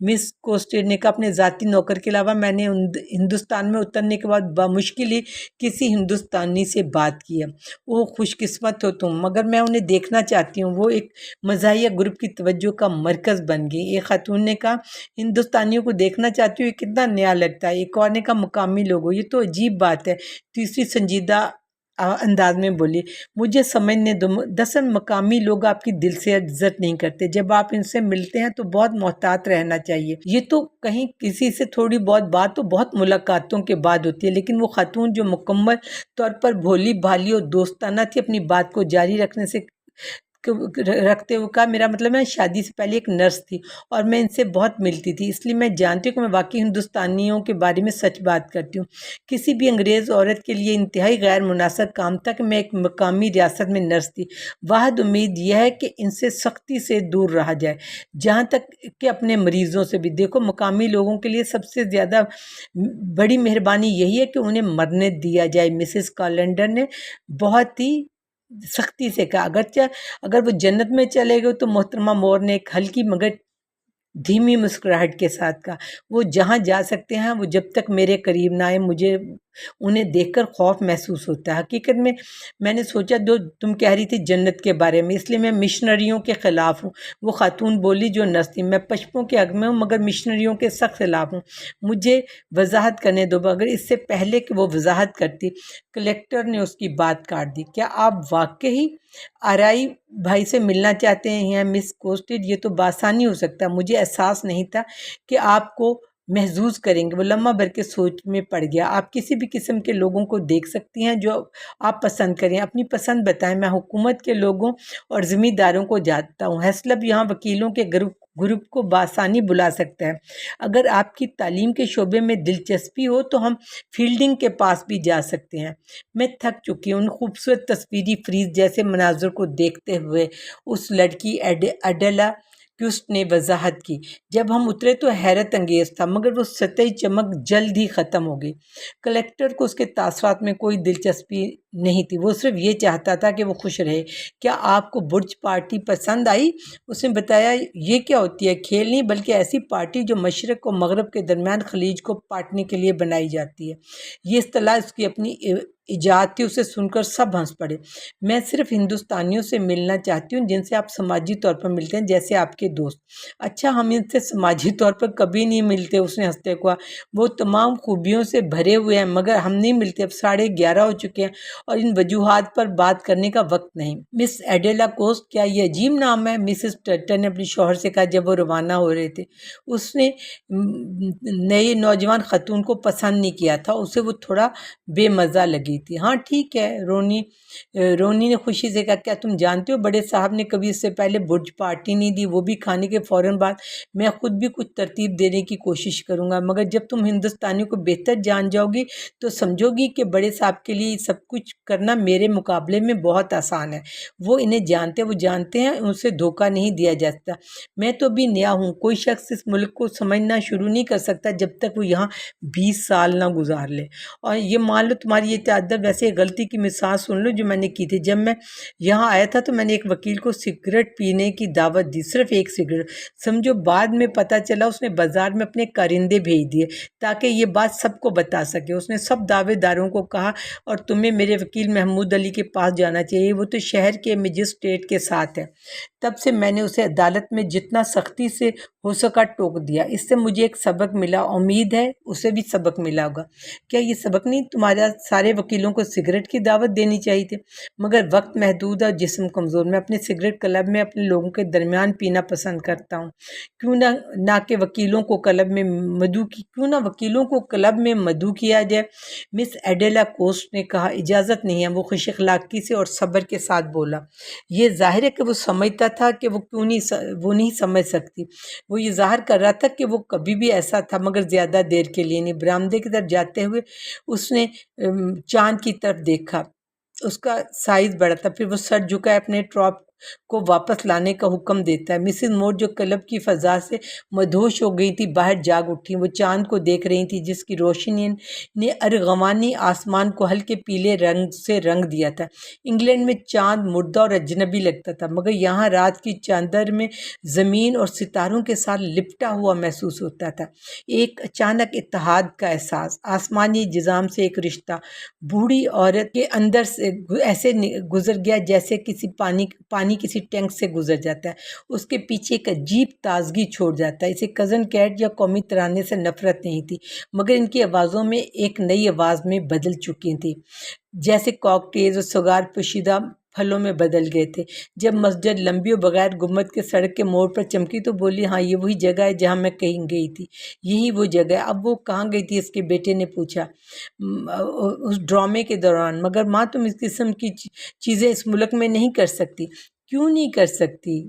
مس کوسٹیڈ نے کہا، اپنے ذاتی نوکر کے علاوہ میں نے ہندوستان میں اترنے کے بعد بمشکل ہی کسی ہندوستانی سے بات کی ہے۔ وہ خوش قسمت ہو تم، مگر میں انہیں دیکھنا چاہتی ہوں۔ وہ ایک مزاحیہ گروپ کی توجہ کا مرکز بن گئی۔ ایک خاتون نے کہا، ہندوستانیوں کو دیکھنا چاہتی ہوں، یہ کتنا نیا لگتا ہے۔ ایک اور نے کہا، مقامی لوگوں، یہ تو عجیب بات ہے۔ تیسری سنجیدہ انداز میں بولی، مجھے سمجھنے دو، دراصل مقامی لوگ آپ کی دل سے عزت نہیں کرتے۔ جب آپ ان سے ملتے ہیں تو بہت محتاط رہنا چاہیے۔ یہ تو کہیں کسی سے تھوڑی بہت بات تو بہت ملاقاتوں کے بعد ہوتی ہے، لیکن وہ خاتون جو مکمل طور پر بھولی بھالی اور دوستانہ تھی، اپنی بات کو جاری رکھتے ہوئے کہا، میرا مطلب ہے شادی سے پہلے ایک نرس تھی اور میں ان سے بہت ملتی تھی، اس لیے میں جانتی ہوں کہ میں واقعی ہندوستانیوں کے بارے میں سچ بات کرتی ہوں۔ کسی بھی انگریز عورت کے لیے انتہائی غیر مناسب کام تھا کہ میں ایک مقامی ریاست میں نرس تھی۔ واحد امید یہ ہے کہ ان سے سختی سے دور رہا جائے، جہاں تک کہ اپنے مریضوں سے بھی۔ دیکھو، مقامی لوگوں کے لیے سب سے زیادہ بڑی مہربانی یہی ہے کہ انہیں مرنے دیا جائے۔ مسز کیلنڈر نے بہت ہی سختی سے کہا، اگر وہ جنت میں چلے گئے تو محترمہ مور نے ایک ہلکی مگر دھیمی مسکراہٹ کے ساتھ کہا، وہ جہاں جا سکتے ہیں، وہ جب تک میرے قریب نہ آئے مجھے انہیں دیکھ کر خوف محسوس ہوتا ہے۔ حقیقت میں نے سوچا جو تم کہہ رہی تھی جنت کے بارے میں، اس لیے میں مشنریوں کے خلاف ہوں۔ وہ خاتون بولی جو نرس تھی، میں پشپوں کے حق میں ہوں مگر مشنریوں کے سخت خلاف ہوں۔ مجھے وضاحت کرنے دو۔ مگر اس سے پہلے کہ وہ وضاحت کرتی، کلیکٹر نے اس کی بات کاٹ دی۔ کیا آپ واقعی آرائی بھائی سے ملنا چاہتے ہیں مس کوسٹیڈ؟ یہ تو بآسانی ہو سکتا ہے، مجھے احساس نہیں تھا کہ آپ کو محظوظ کریں گے۔ وہ لمحہ بھر کے سوچ میں پڑ گیا۔ آپ کسی بھی قسم کے لوگوں کو دیکھ سکتی ہیں جو آپ پسند کریں، اپنی پسند بتائیں۔ میں حکومت کے لوگوں اور ذمہ داروں کو جانتا ہوں۔ ہیسلپ یہاں وکیلوں کے گروپ کو بآسانی بلا سکتا ہے۔ اگر آپ کی تعلیم کے شعبے میں دلچسپی ہو تو ہم فیلڈنگ کے پاس بھی جا سکتے ہیں۔ میں تھک چکی ہوں۔ ان خوبصورت تصویری فریز جیسے مناظر کو دیکھتے ہوئے اس لڑکی ایڈیلا کیوسٹ نے وضاحت کی، جب ہم اترے تو حیرت انگیز تھا، مگر وہ سطحی چمک جلد ہی ختم ہو گئی۔ کلیکٹر کو اس کے تاثرات میں کوئی دلچسپی نہیں تھی، وہ صرف یہ چاہتا تھا کہ وہ خوش رہے۔ کیا آپ کو برج پارٹی پسند آئی؟ اس نے بتایا، یہ کیا ہوتی ہے؟ کھیل نہیں، بلکہ ایسی پارٹی جو مشرق و مغرب کے درمیان خلیج کو پاٹنے کے لیے بنائی جاتی ہے۔ یہ اصطلاح اس کی اپنی ایجاد تھی۔ اسے سن کر سب ہنس پڑے۔ میں صرف ہندوستانیوں سے ملنا چاہتی ہوں جن سے آپ سماجی طور پر ملتے ہیں، جیسے آپ کے دوست۔ اچھا، ہم ان سے سماجی طور پر کبھی نہیں ملتے، اس نے ہنستے کہا۔ وہ تمام خوبیوں سے بھرے ہوئے ہیں مگر ہم نہیں ملتے۔ اب 11:30 ہو چکے ہیں اور ان وجوہات پر بات کرنے کا وقت نہیں۔ مس ایڈیلا کوسٹ، کیا یہ عجیب نام ہے؟ مسز ٹرٹر نے اپنے شوہر سے کہا جب وہ روانہ ہو رہے تھے۔ اس نے نئی نوجوان خاتون کو پسند نہیں کیا تھا، اسے وہ تھوڑا بے مزہ لگی تھی۔ ہاں ٹھیک ہے، رونی نے خوشی سے کہا، کیا تم جانتے ہو بڑے صاحب نے کبھی اس سے پہلے برج پارٹی نہیں دی، وہ بھی کھانے کے فوراً بعد۔ میں خود بھی کچھ ترتیب دینے کی کوشش کروں گا، مگر جب تم ہندوستانیوں کو بہتر جان جاؤ گی تو سمجھو گی کہ بڑے صاحب کے لیے سب کچھ کرنا میرے مقابلے میں بہت آسان ہے۔ وہ انہیں جانتے ہیں، وہ جانتے ہیں اسے دھوکہ نہیں دیا جاتا۔ میں تو بھی نیا ہوں، کوئی شخص اس ملک کو سمجھنا شروع نہیں کر سکتا جب تک وہ یہاں 20 سال نہ گزار لے۔ اور یہ مان لو تمہاری یہ تعدد، ویسے غلطی کی مثال سن لو جو میں نے کی تھی۔ جب میں یہاں آیا تھا تو میں نے ایک وکیل کو سگریٹ پینے کی دعوت دی، صرف ایک سگریٹ۔ سمجھو بعد میں پتہ چلا اس نے بازار میں اپنے کارندے بھیج دیے تاکہ یہ بات سب کو بتا سکے۔ اس نے سب دعوے داروں کو کہا، اور تمہیں میرے وکیل محمود علی کے پاس جانا چاہیے، وہ تو شہر کے مجسٹریٹ کے ساتھ ہے۔ تب سے میں نے اسے عدالت میں جتنا سختی سے ہو سکا ٹوک دیا۔ اس سے مجھے ایک سبق ملا، امید ہے اسے بھی سبق ملا ہوگا۔ کیا یہ سبق نہیں تمہارا سارے وکیلوں کو سگریٹ کی دعوت دینی چاہیے تھی؟ مگر وقت محدود اور جسم کمزور، میں اپنے سگریٹ کلب میں اپنے لوگوں کے درمیان پینا پسند کرتا ہوں، کیوں نہ وکیلوں کو کلب میں مدعو کیا جائے۔ مس ایڈیلا کوسٹ نے کہا، اجازت نہیں ہے۔ وہ خوش اخلاقی سے اور صبر کے ساتھ بولا۔ یہ ظاہر ہے کہ وہ سمجھتا تھا کہ وہ نہیں سمجھ سکتی۔ وہ یہ ظاہر کر رہا تھا کہ وہ کبھی بھی ایسا تھا، مگر زیادہ دیر کے لیے نہیں۔ برآمدے کی طرف جاتے ہوئے اس نے چاند کی طرف دیکھا، اس کا سائز بڑا تھا۔ پھر وہ سر جھکائے اپنے ٹراپ کو واپس لانے کا حکم دیتا ہے۔ مسز مور جو کلب کی فضا سے مدہوش ہو گئی تھی باہر جاگ اٹھی۔ وہ چاند کو دیکھ رہی تھی جس کی روشنی نے ارغوانی آسمان کو ہلکے پیلے رنگ سے رنگ دیا تھا۔ انگلینڈ میں چاند مردہ اور اجنبی لگتا تھا، مگر یہاں رات کی چادر میں زمین اور ستاروں کے ساتھ لپٹا ہوا محسوس ہوتا تھا۔ ایک اچانک اتحاد کا احساس، آسمانی نظام سے ایک رشتہ بوڑھی عورت کے اندر سے ایسے گزر گیا جیسے پانی کسی ٹینک سے گزر جاتا ہے، اس کے پیچھے ایک عجیب تازگی چھوڑ جاتا ہے۔ اسے کزن کیٹ یا قومی ترانے سے نفرت نہیں تھی، مگر ان کی آوازوں میں ایک نئی آواز میں بدل چکی تھی، جیسے کاکٹیلز اور سگار پوشیدہ پھلوں میں بدل گئے تھے۔ جب مسجد لمبی اور بغیر گنبد کے سڑک کے موڑ پر چمکی تو بولی، ہاں یہ وہی جگہ ہے جہاں میں کہیں گئی تھی، یہی وہ جگہ ہے۔ اب وہ کہاں گئی تھی؟ اس کے بیٹے نے پوچھا اس ڈرامے کے دوران۔ مگر ماں، تم اس قسم کی چیزیں اس ملک میں نہیں کر سکتی۔ کیوں نہیں کر سکتی؟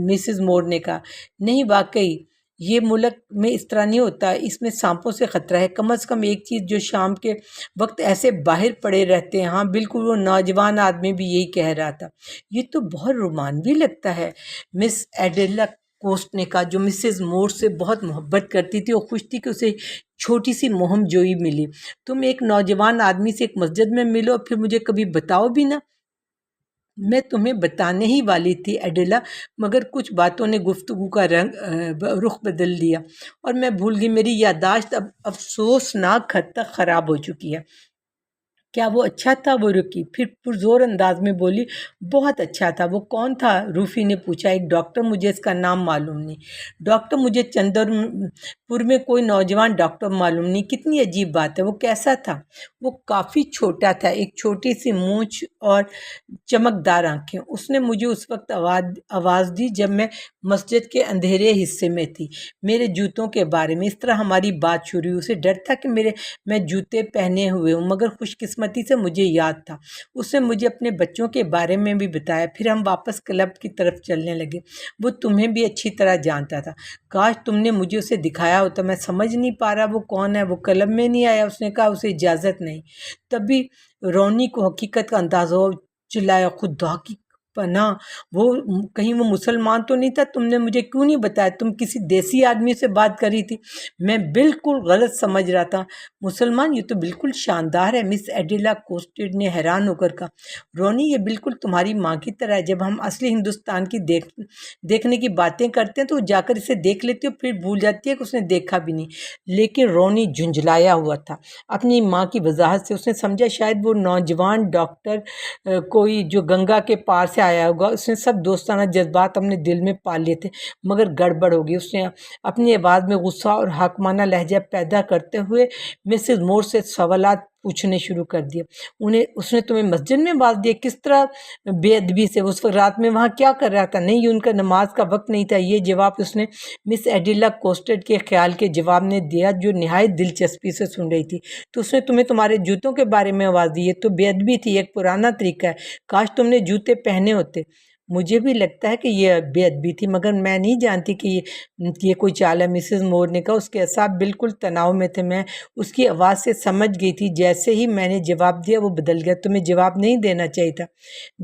مسز مور نے کہا، نہیں، واقعی یہ ملک میں اس طرح نہیں ہوتا، اس میں سانپوں سے خطرہ ہے، کم از کم ایک چیز جو شام کے وقت ایسے باہر پڑے رہتے ہیں۔ ہاں بالکل، وہ نوجوان آدمی بھی یہی کہہ رہا تھا۔ یہ تو بہت رومانوی لگتا ہے، مس ایڈیلا کوسٹ نے کہا، جو مسز مور سے بہت محبت کرتی تھی اور خوش تھی کہ اسے چھوٹی سی مہم جوئی ملی۔ تم ایک نوجوان آدمی سے ایک مسجد میں ملو اور پھر مجھے کبھی بتاؤ بھی نہ۔ میں تمہیں بتانے ہی والی تھی ایڈیلا، مگر کچھ باتوں نے گفتگو کا رخ بدل دیا اور میں بھول گئی۔ میری یادداشت اب افسوسناک حد تک خراب ہو چکی ہے۔ کیا وہ اچھا تھا؟ وہ رکی، پھر پرزور انداز میں بولی، بہت اچھا تھا۔ وہ کون تھا؟ روفی نے پوچھا۔ ایک ڈاکٹر، مجھے اس کا نام معلوم نہیں۔ ڈاکٹر؟ مجھے چندر پور میں کوئی نوجوان ڈاکٹر معلوم نہیں۔ کتنی عجیب بات ہے۔ وہ کیسا تھا؟ وہ کافی چھوٹا تھا، ایک چھوٹی سی مونچھ اور چمکدار آنکھیں۔ اس نے مجھے اس وقت آواز دی جب میں مسجد کے اندھیرے حصے میں تھی، میرے جوتوں کے بارے میں۔ اس طرح ہماری بات شروع ہوئی۔ اسے ڈر تھا کہ میں جوتے پہنے ہوئے ہوں، مگر خوش قسمتی سے مجھے یاد تھا۔ اس نے مجھے اپنے بچوں کے بارے میں بھی بتایا۔ پھر ہم واپس کلب کی طرف چلنے لگے۔ وہ تمہیں بھی اچھی طرح جانتا تھا۔ کاش تم نے مجھے اسے دکھایا ہوتا۔ میں سمجھ نہیں پا رہا وہ کون ہے۔ وہ کلب میں نہیں آیا؟ اس نے کہا، اسے اجازت نہیں۔ تبھی رونی کو حقیقت کا اندازہ ہو، چلایا، خدا کی پناہ، کہیں وہ مسلمان تو نہیں تھا؟ تم نے مجھے کیوں نہیں بتایا؟ تم کسی دیسی آدمی سے بات کر رہی تھی۔ میں بالکل غلط سمجھ رہا تھا۔ مسلمان؟ یہ تو بالکل شاندار ہے، مس ایڈیلا کوسٹڈ نے حیران ہو کر کہا۔ رونی، یہ بالکل تمہاری ماں کی طرح ہے۔ جب ہم اصلی ہندوستان کی دیکھنے کی باتیں کرتے ہیں تو وہ جا کر اسے دیکھ لیتی ہے اور پھر بھول جاتی ہے کہ اس نے دیکھا بھی نہیں۔ لیکن رونی جھنجھلایا ہوا تھا اپنی ماں کی وضاحت سے۔ اس نے سمجھا شاید وہ نوجوان ڈاکٹر کوئی جو گنگا کے پار سے آیا ہوگا۔ اس نے سب دوستانہ جذبات اپنے دل میں پال لیے تھے، مگر گڑبڑ ہو گئی۔ اس نے اپنی آواز میں غصہ اور حاکمانہ لہجہ پیدا کرتے ہوئے مسز مور سے سوالات پوچھنے شروع کر دیے۔ اس نے تمہیں مسجد میں باز دیا؟ کس طرح بے ادبی سے؟ اس وقت رات میں وہاں کیا کر رہا تھا؟ نہیں، ان کا نماز کا وقت نہیں تھا۔ یہ جواب اس نے مس ایڈیلا کوسٹڈ کے خیال کے جواب نے دیا، جو نہایت دلچسپی سے سن رہی تھی۔ تو اس نے تمہیں تمہارے جوتوں کے بارے میں آواز دی؟ یہ تو بے ادبی تھی، ایک پرانا طریقہ ہے۔ کاش تم نے جوتے پہنے ہوتے۔ مجھے بھی لگتا ہے کہ یہ بے ادبی تھی، مگر میں نہیں جانتی کہ یہ کوئی چال ہے، مسز مور نے کہا۔ اس کے اعصاب بالکل تناؤ میں تھے۔ میں اس کی آواز سے سمجھ گئی تھی۔ جیسے ہی میں نے جواب دیا وہ بدل گیا۔ تمہیں جواب نہیں دینا چاہیے تھا۔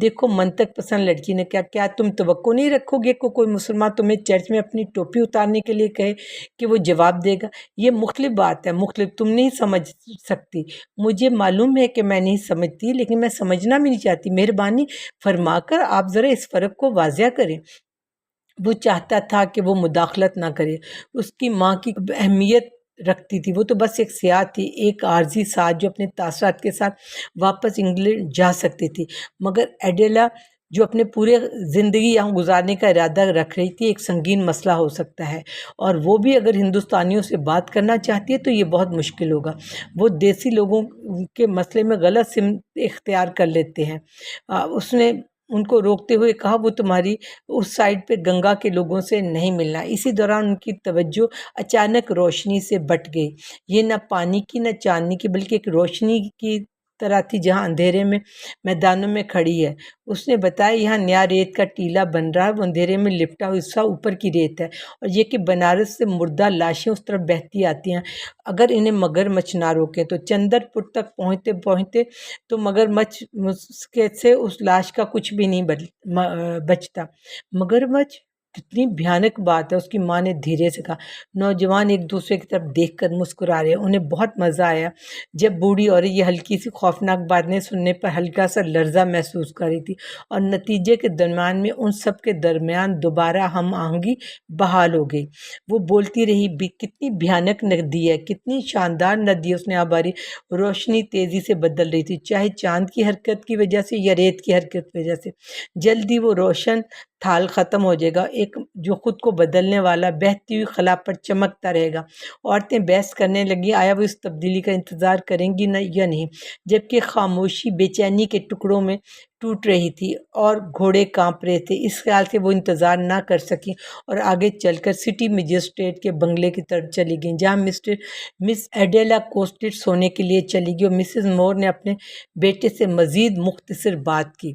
دیکھو، منطق پسند لڑکی نے کہا، کیا تم توقع نہیں رکھو گے کہ کوئی مسلمان تمہیں چرچ میں اپنی ٹوپی اتارنے کے لیے کہے کہ وہ جواب دے گا؟ یہ مختلف بات ہے، مختلف۔ تم نہیں سمجھ سکتی۔ مجھے معلوم ہے کہ میں نہیں سمجھتی، لیکن میں سمجھنا بھی نہیں چاہتی۔ مہربانی فرما کر آپ ذرا اس فرق کو واضح کریں۔ وہ چاہتا تھا کہ وہ مداخلت نہ کرے۔ اس کی ماں کی اہمیت رکھتی تھی۔ وہ تو بس ایک سیاح تھی، ایک عارضی ساتھ جو اپنے تاثرات کے ساتھ واپس انگلینڈ جا سکتی تھی۔ مگر ایڈیلا جو اپنے پورے زندگی یہاں گزارنے کا ارادہ رکھ رہی تھی، ایک سنگین مسئلہ ہو سکتا ہے، اور وہ بھی اگر ہندوستانیوں سے بات کرنا چاہتی ہے تو یہ بہت مشکل ہوگا۔ وہ دیسی لوگوں کے مسئلے میں غلط سمت اختیار کر لیتے ہیں۔ اس نے ان کو روکتے ہوئے کہا وہ تمہاری اس سائڈ پہ گنگا کے لوگوں سے نہیں ملنا۔ اسی دوران ان کی توجہ اچانک روشنی سے بٹ گئی۔ یہ نہ پانی کی نہ چاندنی کی بلکہ ایک روشنی کی طرح تھی جہاں اندھیرے میں میدانوں میں کھڑی ہے۔ اس نے بتایا یہاں نیا ریت کا ٹیلا بن رہا ہے، وہ اندھیرے میں لپٹا ہوا حصہ اوپر کی ریت ہے، اور یہ کہ بنارس سے مردہ لاشیں اس طرف بہتی آتی ہیں۔ اگر انہیں مگرمچھ نہ روکیں تو چندر پور تک پہنچتے پہنچتے تو مگرمچھ سے اس لاش کا کچھ بھی نہیں بچتا۔ مگرمچھ کتنی بھیانک بات ہے، اس کی ماں نے دھیرے سے کہا۔ نوجوان ایک دوسرے کی طرف دیکھ کر مسکرا رہے، انہیں بہت مزہ آیا جب بوڑھی عورت یہ ہلکی سی خوفناک باتیں سننے پر ہلکا سا لرزہ محسوس کر رہی تھی، اور نتیجے کے درمیان میں ان سب کے درمیان دوبارہ ہم آہنگی بحال ہو گئی۔ وہ بولتی رہی، کتنی بھیانک ندی ہے، کتنی شاندار ندی ہے۔ اس نے آباری روشنی تیزی سے بدل رہی تھی، چاہے چاند کی حرکت کی وجہ سے یا ریت کی حرکت کی وجہ سے۔ جلدی وہ روشن تھال ختم ہو جائے گا، ایک جو خود کو بدلنے والا بہتی ہوئی خلا پر چمکتا رہے گا۔ عورتیں بحث کرنے لگی آیا وہ اس تبدیلی کا انتظار کریں گی یا نہیں، جبکہ خاموشی بے چینی کے ٹکڑوں میں ٹوٹ رہی تھی اور گھوڑے کانپ رہے تھے۔ اس خیال سے وہ انتظار نہ کر سکیں اور آگے چل کر سٹی مجسٹریٹ کے بنگلے کی طرف چلی گئیں، جہاں مس ایڈیلا کوسٹیٹ سونے کے لیے چلی گئی، اور مسز مور نے اپنے بیٹے سے مزید مختصر بات کی۔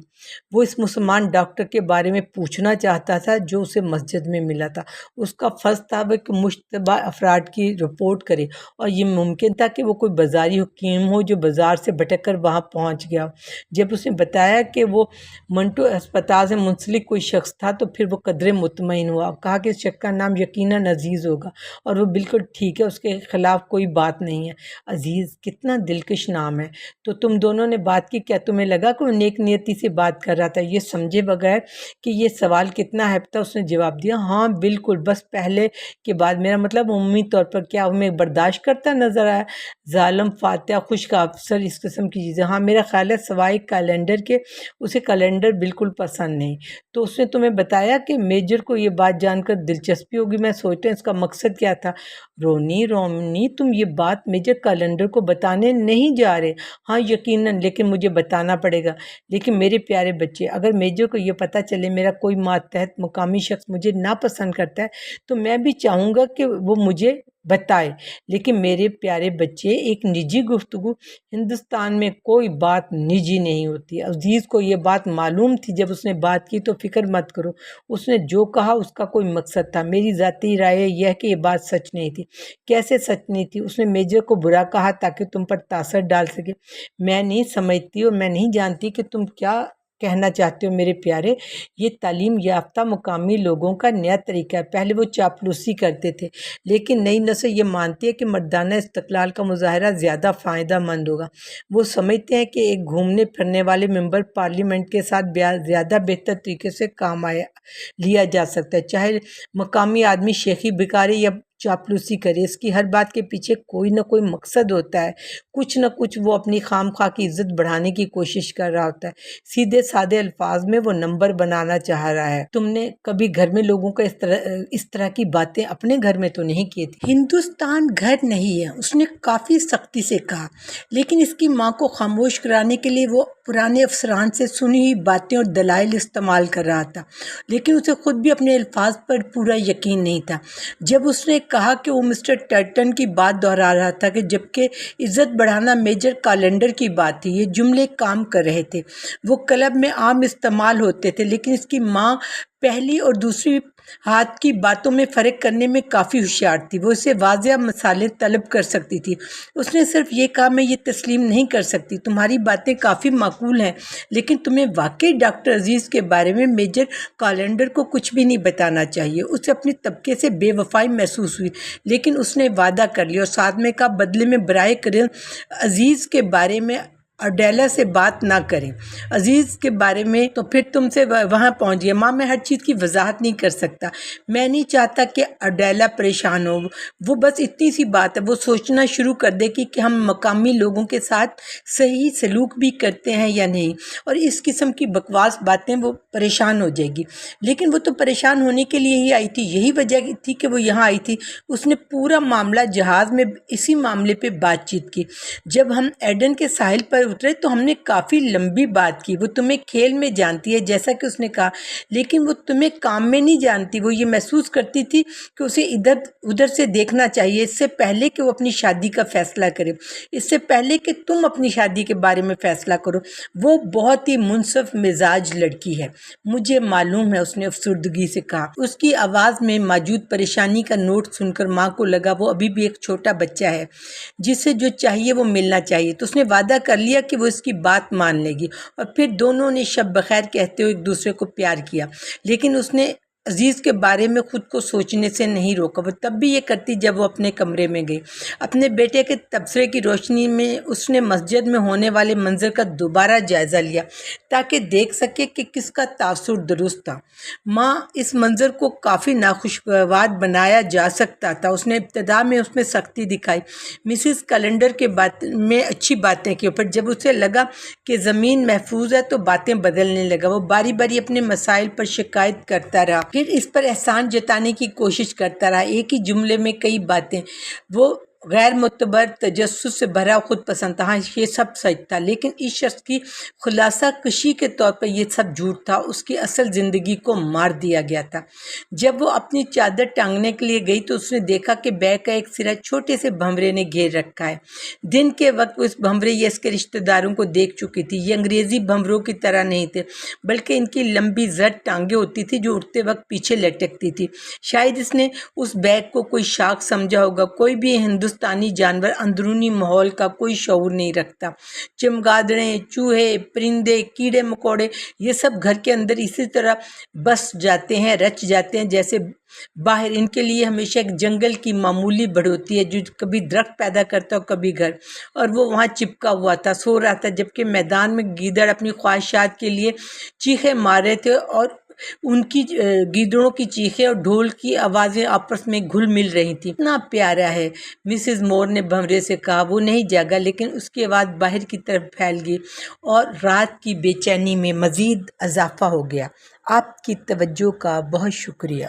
وہ اس مسلمان ڈاکٹر کے بارے میں پوچھنا چاہتا تھا جو اسے مسجد میں ملا تھا۔ اس کا فرض تھا وہ کہ مشتبہ افراد کی رپورٹ کرے، اور یہ ممکن تھا کہ وہ کوئی بازاری حکیم ہو جو بازار سے بھٹک کر وہاں پہنچ گیا ہو۔ جب اس نے بتایا کہ وہ منٹو اسپتال سے منسلک کوئی شخص تھا تو پھر وہ قدرے مطمئن ہوا، اور کہا کہ اس شخص کا نام یقیناً عزیز ہوگا، اور وہ بالکل ٹھیک ہے، اس کے خلاف کوئی بات نہیں ہے۔ عزیز کتنا دلکش نام ہے۔ تو تم دونوں نے بات کی، کیا تمہیں لگا کہ وہ نیک نیتی سے بات کر رہا تھا؟ یہ سمجھے بغیر کہ یہ سوال کتنا اہم تھا اس نے جواب دیا، ہاں بالکل، بس پہلے کے بعد میرا مطلب عمومی طور پر کیا ہمیں برداشت کرتا نظر آیا؟ ظالم فاتحہ خشک افسر اس قسم کی چیزیں، ہاں میرا خیال ہے سوائے کیلنڈر کے اسے کیلنڈر بالکل پسند نہیں۔ تو اس نے تمہیں بتایا کہ میجر کو یہ بات جان کر دلچسپی ہوگی، میں سوچتا ہوں اس کا مقصد کیا تھا؟ رومنی تم یہ بات میجر کیلنڈر کو بتانے نہیں جا رہے؟ ہاں یقیناً، لیکن مجھے بتانا پڑے گا۔ لیکن میرے پیارے بچے، اگر میجر کو یہ پتہ چلے میرا کوئی ماتحت مقامی شخص مجھے ناپسند کرتا ہے تو میں بھی چاہوں گا کہ وہ مجھے بتائے۔ لیکن میرے پیارے بچے، ایک نجی گفتگو، ہندوستان میں کوئی بات نجی نہیں ہوتی۔ عزیز کو یہ بات معلوم تھی۔ جب اس نے بات کی تو فکر مت کرو، اس نے جو کہا اس کا کوئی مقصد تھا۔ میری ذاتی رائے یہ ہے کہ یہ بات سچ نہیں تھی۔ کیسے سچ نہیں تھی؟ اس نے میجر کو برا کہا تاکہ تم پر تاثر ڈال سکے۔ میں نہیں سمجھتی اور میں نہیں جانتی کہ تم کیا کہنا چاہتے ہو میرے پیارے۔ یہ تعلیم یافتہ مقامی لوگوں کا نیا طریقہ ہے۔ پہلے وہ چاپلوسی کرتے تھے، لیکن نئی نسل یہ مانتی ہے کہ مردانہ استقلال کا مظاہرہ زیادہ فائدہ مند ہوگا۔ وہ سمجھتے ہیں کہ ایک گھومنے پھرنے والے ممبر پارلیمنٹ کے ساتھ زیادہ بہتر طریقے سے کام لیا جا سکتا ہے، چاہے مقامی آدمی شیخی بکارے یا چاپلوسی کرے۔ اس کی ہر بات کے پیچھے کوئی نہ کوئی مقصد ہوتا ہے، کچھ نہ کچھ وہ اپنی خام خواہ کی عزت بڑھانے کی کوشش کر رہا ہوتا ہے۔ سیدھے سادے الفاظ میں وہ نمبر بنانا چاہ رہا ہے۔ تم نے کبھی گھر میں لوگوں کا اس طرح کی باتیں اپنے گھر میں تو نہیں کی تھی؟ ہندوستان گھر نہیں ہے، اس نے کافی سختی سے کہا، لیکن اس کی ماں کو خاموش کرانے کے لیے وہ پرانے افسران سے سنی ہوئی باتیں اور دلائل استعمال کر رہا تھا، لیکن اسے خود بھی اپنے الفاظ پر پورا یقین نہیں تھا۔ جب اس نے کہا کہ وہ مسٹر ٹرٹن کی بات دہرا رہا تھا کہ جبکہ عزت بڑھانا میجر کیلنڈر کی بات تھی، یہ جملے کام کر رہے تھے، وہ کلب میں عام استعمال ہوتے تھے، لیکن اس کی ماں پہلی اور دوسری ہاتھ کی باتوں میں فرق کرنے میں کافی ہوشیار تھی۔ وہ اسے واضح مثالیں طلب کر سکتی تھی۔ اس نے صرف یہ کہا، میں یہ تسلیم نہیں کر سکتی، تمہاری باتیں کافی معقول ہیں، لیکن تمہیں واقعی ڈاکٹر عزیز کے بارے میں میجر کیلنڈر کو کچھ بھی نہیں بتانا چاہیے۔ اسے اپنے طبقے سے بے وفائی محسوس ہوئی، لیکن اس نے وعدہ کر لیا اور ساتھ میں کہا، بدلے میں براہ کرم عزیز کے بارے میں اڈیلا سے بات نہ کریں۔ عزیز کے بارے میں تو پھر تم سے وہاں پہنچ گیا۔ ماں، میں ہر چیز کی وضاحت نہیں کر سکتا۔ میں نہیں چاہتا کہ اڈیلا پریشان ہو۔ وہ بس اتنی سی بات ہے، وہ سوچنا شروع کر دے کہ ہم مقامی لوگوں کے ساتھ صحیح سلوک بھی کرتے ہیں یا نہیں، اور اس قسم کی بکواس باتیں وہ پریشان ہو جائے گی۔ لیکن وہ تو پریشان ہونے کے لیے ہی آئی تھی، یہی وجہ تھی کہ وہ یہاں آئی تھی۔ اس نے پورا معاملہ جہاز میں اسی معاملے پہ بات چیت کی۔ جب ہم ایڈن کے ساحل پر اترے تو ہم نے کافی لمبی بات کی۔ وہ تمہیں کھیل میں جانتی ہے جیسا کہ اس نے کہا، لیکن وہ تمہیں کام میں نہیں جانتی۔ وہ یہ محسوس کرتی تھی کہ اسے ادھر سے دیکھنا چاہیے اس سے پہلے کہ وہ اپنی شادی کا فیصلہ کرے، اس سے پہلے کہ تم اپنی شادی کے بارے میں فیصلہ کرو۔ وہ بہت ہی منصف مزاج لڑکی ہے، مجھے معلوم ہے، اس نے افسردگی سے کہا۔ اس کی آواز میں موجود پریشانی کا نوٹ سن کر ماں کو لگا وہ ابھی بھی ایک چھوٹا بچہ ہے جسے جو چاہیے وہ ملنا چاہیے۔ تو اس نے وعدہ کر لیا کہ وہ اس کی بات مان لے گی، اور پھر دونوں نے شب بخیر کہتے ہوئے ایک دوسرے کو پیار کیا۔ لیکن اس نے عزیز کے بارے میں خود کو سوچنے سے نہیں روکا۔ وہ تب بھی یہ کرتی جب وہ اپنے کمرے میں گئی۔ اپنے بیٹے کے تبصرے کی روشنی میں اس نے مسجد میں ہونے والے منظر کا دوبارہ جائزہ لیا تاکہ دیکھ سکے کہ کس کا تاثر درست تھا۔ ماں، اس منظر کو کافی ناخوشگوار بنایا جا سکتا تھا۔ اس نے ابتدا میں اس میں سختی دکھائی، مسز کیلنڈر کے میں اچھی باتیں کی، پھر جب اسے لگا کہ زمین محفوظ ہے تو باتیں بدلنے لگا۔ وہ باری باری اپنے مسائل پر شکایت کرتا رہا، پھر اس پر احسان جتانے کی کوشش کرتا رہا، ایک ہی جملے میں کئی باتیں۔ وہ غیر معتبر، تجسس سے بھرا، خود پسند تھا۔ ہاں، یہ سب سچ تھا، لیکن اس شخص کی خلاصہ کشی کے طور پر یہ سب جھوٹ تھا۔ اس کی اصل زندگی کو مار دیا گیا تھا۔ جب وہ اپنی چادر ٹانگنے کے لیے گئی تو اس نے دیکھا کہ بیگ کا ایک سرا چھوٹے سے بھنورے نے گھیر رکھا ہے۔ دن کے وقت وہ اس بھنورے یا اس کے رشتہ داروں کو دیکھ چکی تھی۔ یہ انگریزی بھنوروں کی طرح نہیں تھے، بلکہ ان کی لمبی زرد ٹانگیں ہوتی تھی جو اٹھتے وقت پیچھے لٹکتی تھی۔ شاید اس نے اس بیگ کو کوئی شاخ سمجھا ہوگا۔ کوئی بھی ہندوستانی جانور اندرونی ماحول کا کوئی شعور نہیں رکھتا۔ چمگادڑیں، چوہے، پرندے، کیڑے مکوڑے، یہ سب گھر کے اندر اسی طرح بس جاتے ہیں، رچ جاتے ہیں جیسے باہر۔ ان کے لیے ہمیشہ ایک جنگل کی معمولی بڑھوتی ہے جو کبھی درخت پیدا کرتا ہے اور کبھی گھر، اور وہ وہاں چپکا ہوا تھا، سو رہا تھا، جبکہ میدان میں گیدڑ اپنی خواہشات کے لیے چیخیں مار رہے تھے، اور ان کی گیدڑوں کی چیخیں اور ڈھول کی آوازیں آپس میں گھل مل رہی تھیں۔ اتنا پیارا ہے، مسز مور نے بھنورے سے کہا۔ وہ نہیں جاگا، لیکن اس کی آواز باہر کی طرف پھیل گئی اور رات کی بے چینی میں مزید اضافہ ہو گیا۔ آپ کی توجہ کا بہت شکریہ۔